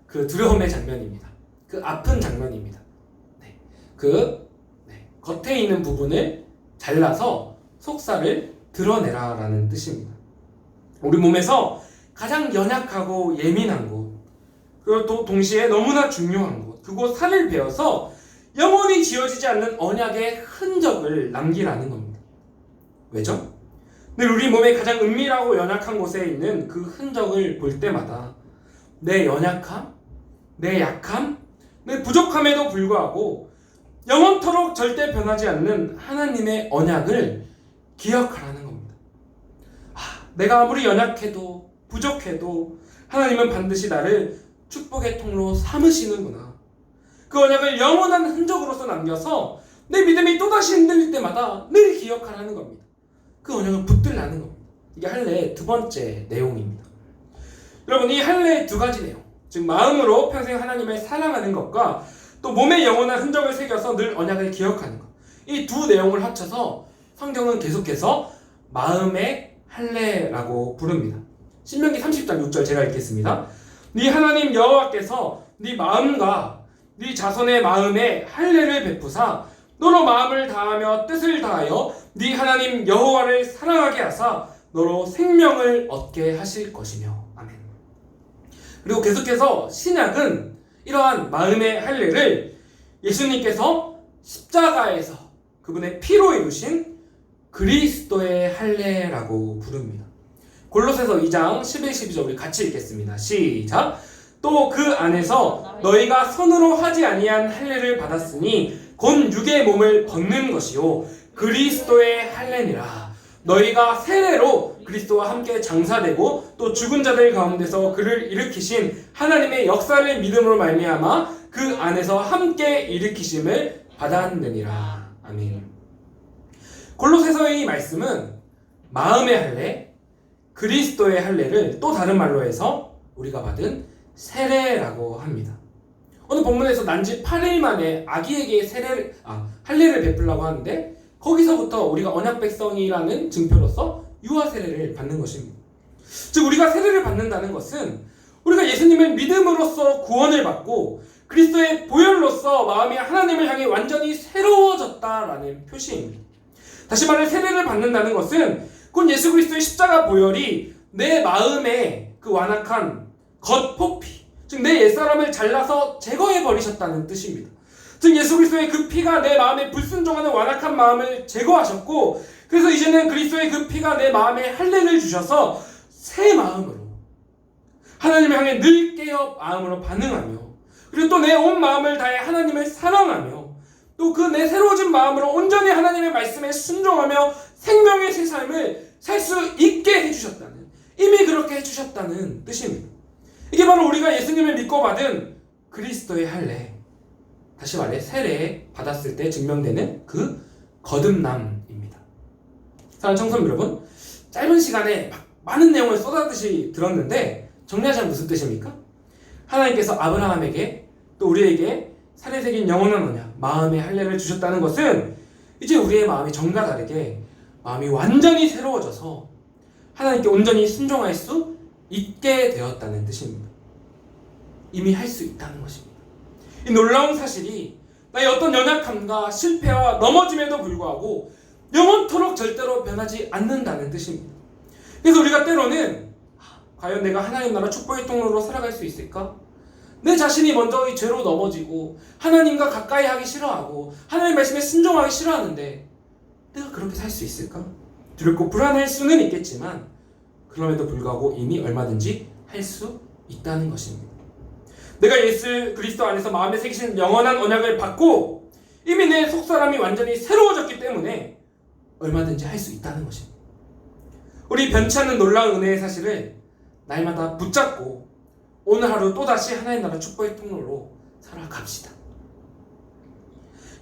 그 두려움의 장면입니다. 그 아픈 장면입니다. 네, 겉에 있는 부분을 잘라서 속살을 드러내라라는 뜻입니다. 우리 몸에서 가장 연약하고 예민한 곳, 그리고 또 동시에 너무나 중요한 곳, 그곳 살을 베어서 영원히 지워지지 않는 언약의 흔적을 남기라는 겁니다. 왜죠? 늘 우리 몸의 가장 은밀하고 연약한 곳에 있는 그 흔적을 볼 때마다 내 연약함, 내 약함, 내 부족함에도 불구하고 영원토록 절대 변하지 않는 하나님의 언약을 기억하라는 겁니다. 내가 아무리 연약해도 부족해도 하나님은 반드시 나를 축복의 통로 삼으시는구나. 그 언약을 영원한 흔적으로서 남겨서 내 믿음이 또다시 흔들릴 때마다 늘 기억하라는 겁니다. 그 언약을 붙들라는 겁니다. 이게 할례의 두 번째 내용입니다. 여러분, 이 할례의 두 가지 내용, 즉 마음으로 평생 하나님을 사랑하는 것과 또 몸에 영원한 흔적을 새겨서 늘 언약을 기억하는 것, 이 두 내용을 합쳐서 성경은 계속해서 마음의 할례라고 부릅니다. 신명기 30장 6절 제가 읽겠습니다. 네 하나님 여호와께서 네 마음과 네 자손의 마음에 할례를 베푸사 너로 마음을 다하며 뜻을 다하여 네 하나님 여호와를 사랑하게 하사 너로 생명을 얻게 하실 것이며. 아멘. 그리고 계속해서 신약은 이러한 마음의 할례를 예수님께서 십자가에서 그분의 피로 이루신 그리스도의 할례라고 부릅니다. 골로새서 2장 11, 12절 우리 같이 읽겠습니다. 시작. 또 그 안에서 너희가 손으로 하지 아니한 할례를 받았으니 곧 육의 몸을 벗는 것이요 그리스도의 할례니라. 너희가 세례로 그리스도와 함께 장사되고 또 죽은 자들 가운데서 그를 일으키신 하나님의 역사를 믿음으로 말미암아 그 안에서 함께 일으키심을 받았느니라. 아멘. 골로새서의 이 말씀은 마음의 할례, 그리스도의 할례를 또 다른 말로 해서 우리가 받은 세례라고 합니다. 오늘 본문에서 난지 8일 만에 아기에게 할례를 베풀라고 하는데 거기서부터 우리가 언약 백성이라는 증표로서 유아 세례를 받는 것입니다. 즉 우리가 세례를 받는다는 것은 우리가 예수님을 믿음으로써 구원을 받고 그리스도의 보혈로서 마음이 하나님을 향해 완전히 새로워졌다라는 표시입니다. 다시 말해 세례를 받는다는 것은 곧 예수 그리스도의 십자가 보혈이 내 마음에 그 완악한 겉포피, 즉 내 옛사람을 잘라서 제거해 버리셨다는 뜻입니다. 즉 예수 그리스도의 그 피가 내 마음에 불순종하는 완악한 마음을 제거하셨고, 그래서 이제는 그리스도의 그 피가 내 마음에 할례를 주셔서 새 마음으로 하나님을 향해 늘 깨어 마음으로 반응하며, 그리고 또 내 온 마음을 다해 하나님을 사랑하며, 또 그 내 새로워진 마음으로 온전히 하나님의 말씀에 순종하며 생명의 새 삶을 살 수 있게 해주셨다는, 이미 그렇게 해주셨다는 뜻입니다. 이게 바로 우리가 예수님을 믿고 받은 그리스도의 할례, 다시 말해 세례 받았을 때 증명되는 그 거듭남입니다. 사랑하는 청소년 여러분, 짧은 시간에 많은 내용을 쏟아듯이 들었는데 정리하자면 무슨 뜻입니까? 하나님께서 아브라함에게 또 우리에게 살에 새긴 영원한 언약, 마음의 할례를 주셨다는 것은 이제 우리의 마음이 전과 다르게 마음이 완전히 새로워져서 하나님께 온전히 순종할 수 있게 되었다는 뜻입니다. 이미 할 수 있다는 것입니다. 이 놀라운 사실이 나의 어떤 연약함과 실패와 넘어짐에도 불구하고 영원토록 절대로 변하지 않는다는 뜻입니다. 그래서 우리가 때로는 과연 내가 하나님 나라 축복의 통로로 살아갈 수 있을까? 내 자신이 먼저 이 죄로 넘어지고 하나님과 가까이 하기 싫어하고 하나님 말씀에 순종하기 싫어하는데 내가 그렇게 살 수 있을까? 두렵고 불안할 수는 있겠지만 그럼에도 불구하고 이미 얼마든지 할 수 있다는 것입니다. 내가 예수 그리스도 안에서 마음에 새기신 영원한 언약을 받고 이미 내 속사람이 완전히 새로워졌기 때문에 얼마든지 할 수 있다는 것입니다. 우리 변치 않는 놀라운 은혜의 사실을 날마다 붙잡고 오늘 하루 또다시 하나님 나라 축복의 통로로 살아갑시다.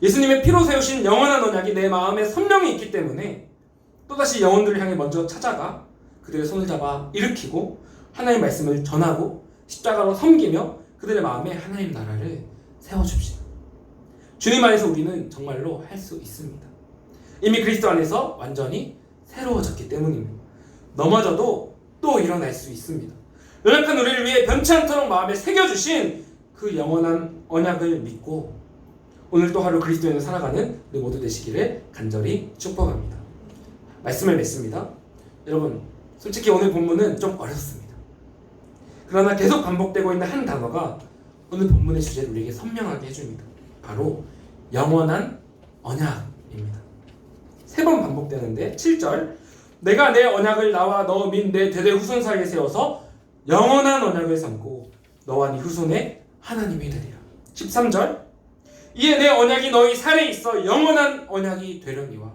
예수님의 피로 세우신 영원한 언약이 내 마음에 선명히 있기 때문에 또다시 영혼들을 향해 먼저 찾아가 그들의 손을 잡아 일으키고 하나님의 말씀을 전하고 십자가로 섬기며 그들의 마음에 하나님 나라를 세워줍시다. 주님 안에서 우리는 정말로 할 수 있습니다. 이미 그리스도 안에서 완전히 새로워졌기 때문입니다. 넘어져도 또 일어날 수 있습니다. 연약한 우리를 위해 변치 않도록 마음에 새겨주신 그 영원한 언약을 믿고 오늘도 하루 그리스도인으로 살아가는 우리 모두 되시기를 간절히 축복합니다. 말씀을 맺습니다. 여러분, 솔직히 오늘 본문은 좀 어렵습니다. 그러나 계속 반복되고 있는 한 단어가 오늘 본문의 주제를 우리에게 선명하게 해줍니다. 바로 영원한 언약입니다. 3번 반복되는데 7절, 내가 내 언약을 나와 너 및 내 대대 후손 사이에 세워서 영원한 언약을 삼고 너와 네 후손의 하나님이 되리라. 13절, 이에 내 언약이 너희 살에 있어 영원한 언약이 되려니와.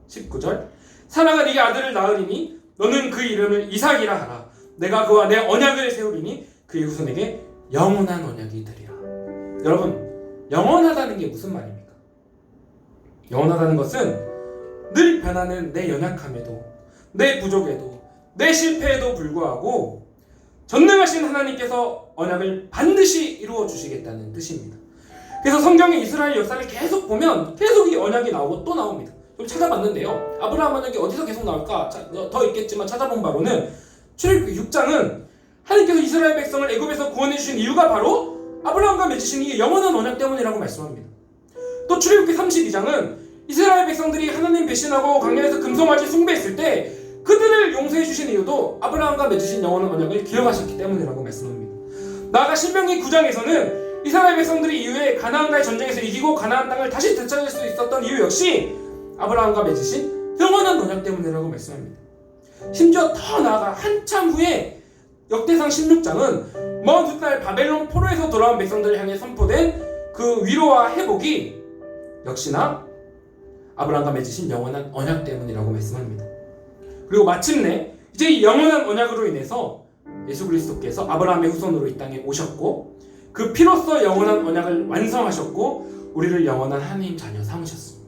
19절, 사라가 네게 아들을 낳으리니 너는 그 이름을 이삭이라 하라. 내가 그와 내 언약을 세우리니 그의 후손에게 영원한 언약이 되리라. 여러분, 영원하다는 게 무슨 말입니까? 영원하다는 것은 늘 변하는 내 연약함에도 내 부족에도 내 실패에도 불구하고 전능하신 하나님께서 언약을 반드시 이루어 주시겠다는 뜻입니다. 그래서 성경의 이스라엘 역사를 계속 보면 계속 이 언약이 나오고 또 나옵니다. 좀 찾아봤는데요, 아브라함 언약이 어디서 계속 나올까? 더 있겠지만 찾아본 바로는 출애굽기 6장은 하나님께서 이스라엘 백성을 애굽에서 구원해 주신 이유가 바로 아브라함과 맺으신 이 영원한 언약 때문이라고 말씀합니다. 또 출애굽기 32장은 이스라엘 백성들이 하나님 배신하고 광야에서 금송아지 숭배했을 때 그들을 용서해 주신 이유도 아브라함과 맺으신 영원한 언약을 기억하셨기 때문이라고 말씀합니다. 나아가 신명기 9장에서는 이스라엘 백성들이 이후에 가나안과의 전쟁에서 이기고 가나안 땅을 다시 되찾을 수 있었던 이유 역시 아브라함과 맺으신 영원한 언약 때문이라고 말씀합니다. 심지어 더 나아가 한참 후에 역대상 16장은 먼 훗날 바벨론 포로에서 돌아온 백성들을 향해 선포된 그 위로와 회복이 역시나 아브라함과 맺으신 영원한 언약 때문이라고 말씀합니다. 그리고 마침내 이제 이 영원한 언약으로 인해서 예수 그리스도께서 아브라함의 후손으로 이 땅에 오셨고 그 피로써 영원한 언약을 완성하셨고 우리를 영원한 하나님 자녀 삼으셨습니다.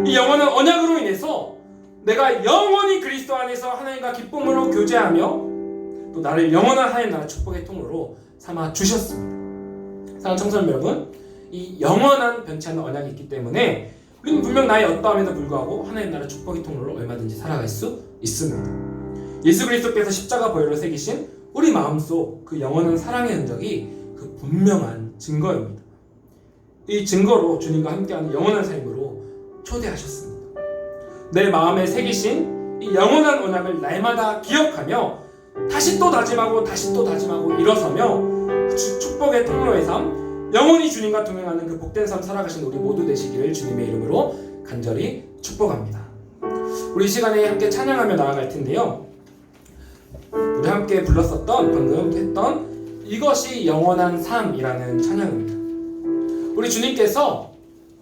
이 영원한 언약으로 인해서 내가 영원히 그리스도 안에서 하나님과 기쁨으로 교제하며 또 나를 영원한 하나님 나라 축복의 통로로 삼아 주셨습니다. 사랑하는 청소년 여러분, 이 영원한 변치 않는 언약이 있기 때문에 우리는 분명 나의 어떠함에도 불구하고 하나님 나라 축복의 통로로 얼마든지 살아갈 수 있습니다. 예수 그리스도께서 십자가 보혈로 새기신 우리 마음속 그 영원한 사랑의 흔적이 그 분명한 증거입니다. 이 증거로 주님과 함께하는 영원한 삶으로 초대하셨습니다. 내 마음에 새기신 이 영원한 언약을 날마다 기억하며 다시 또 다짐하고 다시 또 다짐하고 일어서며 축복의 통로의 삶, 영원히 주님과 동행하는 그 복된 삶 살아가신 우리 모두 되시기를 주님의 이름으로 간절히 축복합니다. 우리 이 시간에 함께 찬양하며 나아갈 텐데요, 우리 함께 불렀었던 방금 했던 이것이 영원한 삶이라는 찬양입니다. 우리 주님께서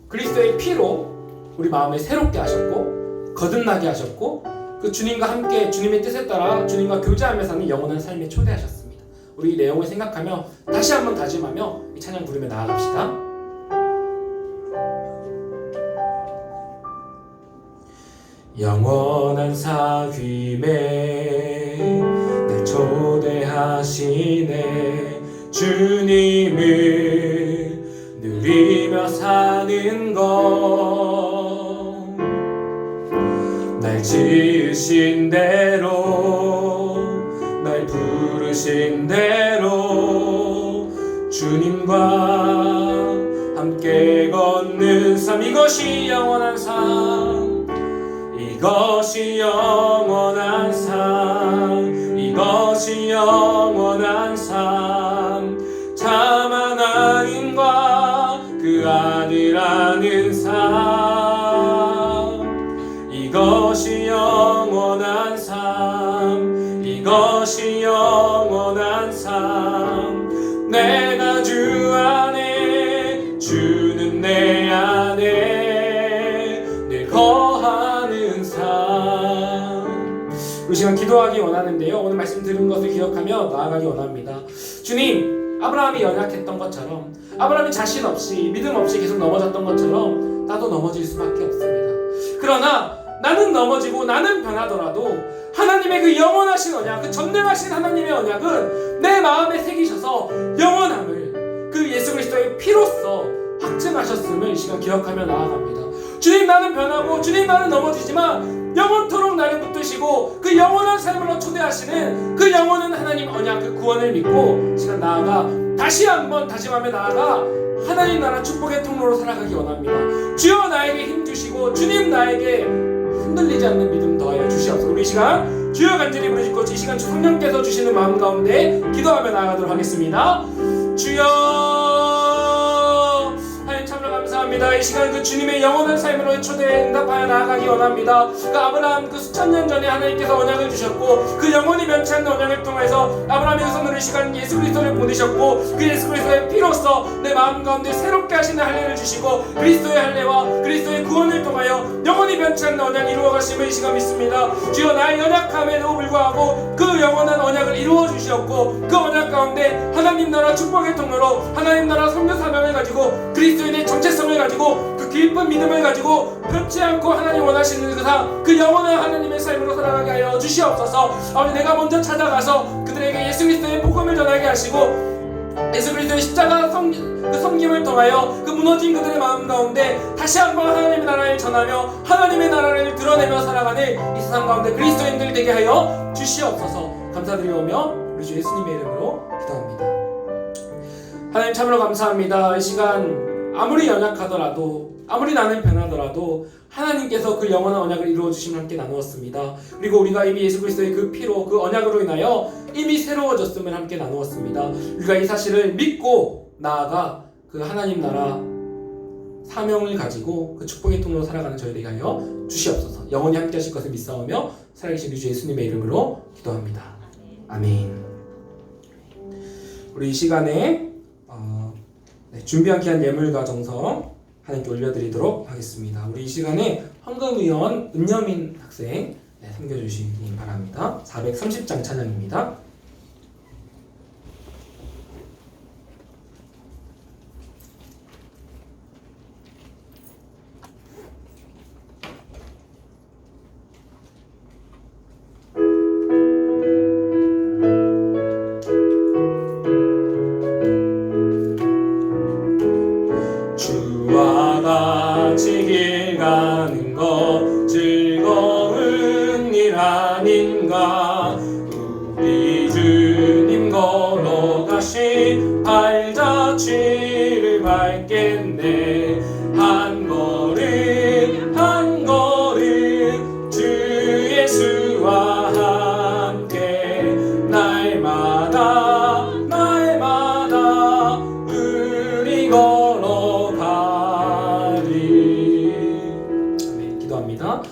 그리스도의 피로 우리 마음을 새롭게 하셨고 거듭나게 하셨고 그 주님과 함께 주님의 뜻에 따라 주님과 교제하며 사는 영원한 삶에 초대하셨습니다. 우리 이 내용을 생각하며 다시 한번 다짐하며 이 찬양 부르며 나아갑시다. 영원한 사귐에 날 초대하시네. 주님을 누리며 사는 것, 날 지으신 대로 날 부르신 대로 주님과 함께 걷는 삶, 이것이 영원한 삶, 이것이 영원한 삶, 이것이 영원한 삶. 참 하나님과 그 아들 아는 삶, 이것이 영원한 삶, 이것이 영원한 삶. 내가 주 안에, 주는 내 안에 늘 거하는 삶. 우리 시간 기도하기 원하는데요, 오늘 말씀 들은 것을 기억하며 나아가기 원합니다. 주님, 아브라함이 연약했던 것처럼, 아브라함이 자신 없이 믿음 없이 계속 넘어졌던 것처럼 나도 넘어질 수밖에 없습니다. 그러나 나는 넘어지고 나는 변하더라도 하나님의 그 영원하신 언약, 그 전능하신 하나님의 언약은 내 마음에 새기셔서 영원함을 그 예수 그리스도의 피로써 확증하셨음을 이 시간 기억하며 나아갑니다. 주님, 나는 변하고 주님, 나는 넘어지지만 영원토록 나를 붙드시고 그 영원한 삶으로 초대하시는 그 영원한 하나님 언약, 그 구원을 믿고 시간 나아가 다시 한번 다짐하며 나아가 하나님 나라 축복의 통로로 살아가기 원합니다. 주여 나에게 힘 주시고 주님 나에게 흔들리지 않는 믿음 더하여 주시옵소서. 우리 이 시간 주여 간절히 부르짖고 이 시간 주 성령께서 주시는 마음 가운데 기도하며 나아가도록 하겠습니다. 주여, 하나님 참으로 감사합니다. 이 시간 그 주님의 영원한 삶으로 초대에 응답하여 나아가기 원합니다. 그 아브라함 그 수천 년 전에 하나님께서 언약을 주셨고 그 영원히 변치 않는 언약을 통해서 아브라함의 후손으로 이 시간 예수 그리스도를 보내셨고 그 예수 그리스도의 피로써 내 마음 가운데 새롭게 하시는 할례를 주시고 그리스도의 할례와 그리스도의 구원을 통하여 영원히 변치 않는 언약을 이루어 가심을 이 시간 믿습니다. 주여, 나의 연약함에도 불구하고 그 영원한 언약을 이루어 주시었고 그 언약 가운데 하나님 나라 축복의 통로로 하나님 나라 선교 사명을 가지고 그리스도인의 정체성을 가지고 그 깊은 믿음을 가지고 변치 않고 하나님 원하시는 그 영원한 하나님의 삶으로 살아가게 하여 주시옵소서. 아버지, 내가 먼저 찾아가서 그들에게 예수 그리스도의 복음을 전하게 하시고 예수 그리스도의 십자가 그 섬김을 통하여 그 무너진 그들의 마음 가운데 다시 한번 하나님의 나라를 전하며 하나님의 나라를 드러내며 살아가는 이 세상 가운데 그리스도인들 되게 하여 주시옵소서. 감사드리오며 우리 주 예수님의 이름으로 기도합니다. 하나님 참으로 감사합니다. 이 시간 아무리 연약하더라도 아무리 나는 변하더라도 하나님께서 그 영원한 언약을 이루어 주심을 함께 나누었습니다. 그리고 우리가 이미 예수 그리스도의 그 피로 그 언약으로 인하여 이미 새로워졌음을 함께 나누었습니다. 우리가 이 사실을 믿고 나아가 그 하나님 나라 사명을 가지고 그 축복의 통로로 살아가는 저희들에게 하여 주시옵소서. 영원히 함께 하실 것을 믿사오며 살아계신 우리 주 예수님의 이름으로 기도합니다. 아멘. 우리 이 시간에 준비한 귀한 예물과 정성 하나님께 올려드리도록 하겠습니다. 우리 이 시간에 헌금위원 은여민 학생 섬겨주시기 바랍니다. 430장 찬양입니다. 주와 같이 길 가는 것 즐거운 일 아닌가. 우리 주님 걸어가신 발자취를 밟겠네. 한 걸음 한 걸음 주 예수와 함께 날마다 날마다 우리 기도합니다.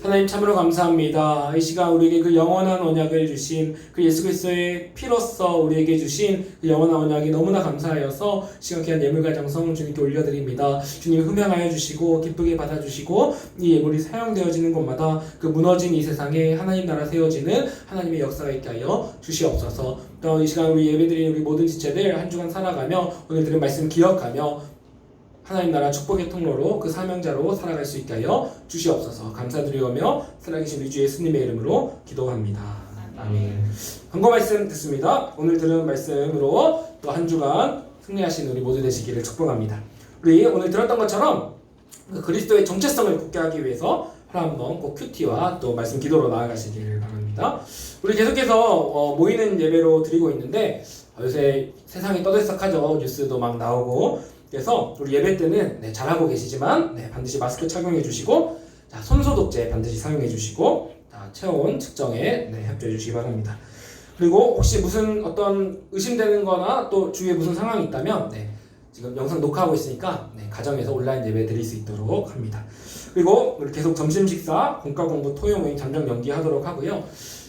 하나님 참으로 감사합니다. 이 시간 우리에게 그 영원한 언약을 주신 그 예수 그리스도의 피로써 우리에게 주신 그 영원한 언약이 너무나 감사하여서 시간 귀한 예물과 정성 주님께 올려드립니다. 주님 흠양하여 주시고 기쁘게 받아주시고 이 예물이 사용되어지는 곳마다 그 무너진 이 세상에 하나님 나라 세워지는 하나님의 역사가 있게 하여 주시옵소서. 또 이 시간 우리 예배드린 우리 모든 지체들 한 주간 살아가며 오늘 들은 말씀 기억하며 하나님 나라 축복의 통로로 그 사명자로 살아갈 수 있게 하여 주시옵소서. 감사드리오며 살아계신 우리 주 예수님의 이름으로 기도합니다. 아멘. 경고 말씀 듣습니다. 오늘 들은 말씀으로 또 한 주간 승리하신 우리 모두 되시기를 축복합니다. 우리 오늘 들었던 것처럼 그 그리스도의 정체성을 굳게 하기 위해서 한번 꼭 큐티와 또 말씀 기도로 나아가시기를 바랍니다. 우리 계속해서 모이는 예배로 드리고 있는데 요새 세상이 떠들썩하죠. 뉴스도 막 나오고 그래서 우리 예배 때는 잘하고 계시지만 반드시 마스크 착용해 주시고 손소독제 반드시 사용해 주시고 체온 측정에 협조해 주시기 바랍니다. 그리고 혹시 무슨 어떤 의심되는 거나 또 주위에 무슨 상황이 있다면 지금 영상 녹화하고 있으니까 가정에서 온라인 예배 드릴 수 있도록 합니다. 그리고 우리 계속 점심 식사, 공과 공부, 토요 모임 잠정 연기하도록 하고요.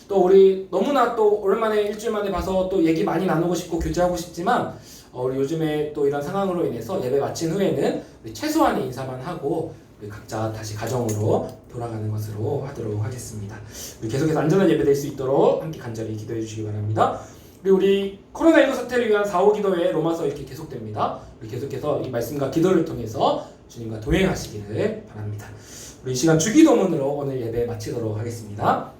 또 우리 너무나 또 오랜만에 일주일 만에 봐서 또 얘기 많이 나누고 싶고 교제하고 싶지만 우리 요즘에 또 이런 상황으로 인해서 예배 마친 후에는 우리 최소한의 인사만 하고 우리 각자 다시 가정으로 돌아가는 것으로 하도록 하겠습니다. 우리 계속해서 안전한 예배 될 수 있도록 함께 간절히 기도해 주시기 바랍니다. 우리 코로나19 사태를 위한 4호 기도회 로마서 이렇게 계속됩니다. 우리 계속해서 이 말씀과 기도를 통해서 주님과 동행하시기를 바랍니다. 우리 이 시간 주기도문으로 오늘 예배 마치도록 하겠습니다.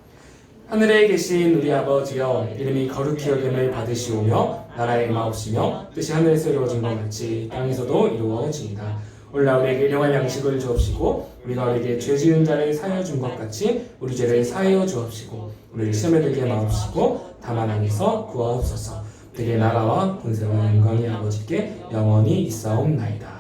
하늘에 계신 우리 아버지여, 이름이 거룩히 여김을 받으시오며 나라의 마옵시며 뜻이 하늘에서 이루어진 것 같이 땅에서도 이루어지이다. 오늘 우리에게 일용할 양식을 주옵시고 우리가 우리에게 죄 지은 자를 사하여 준 것 같이 우리 죄를 사하여 주옵시고 우리를 시험에 들게 마옵시고 다만 악에서 구하옵소서. 되게 나라와 권세와 영광이 아버지께 영원히 있사옵나이다.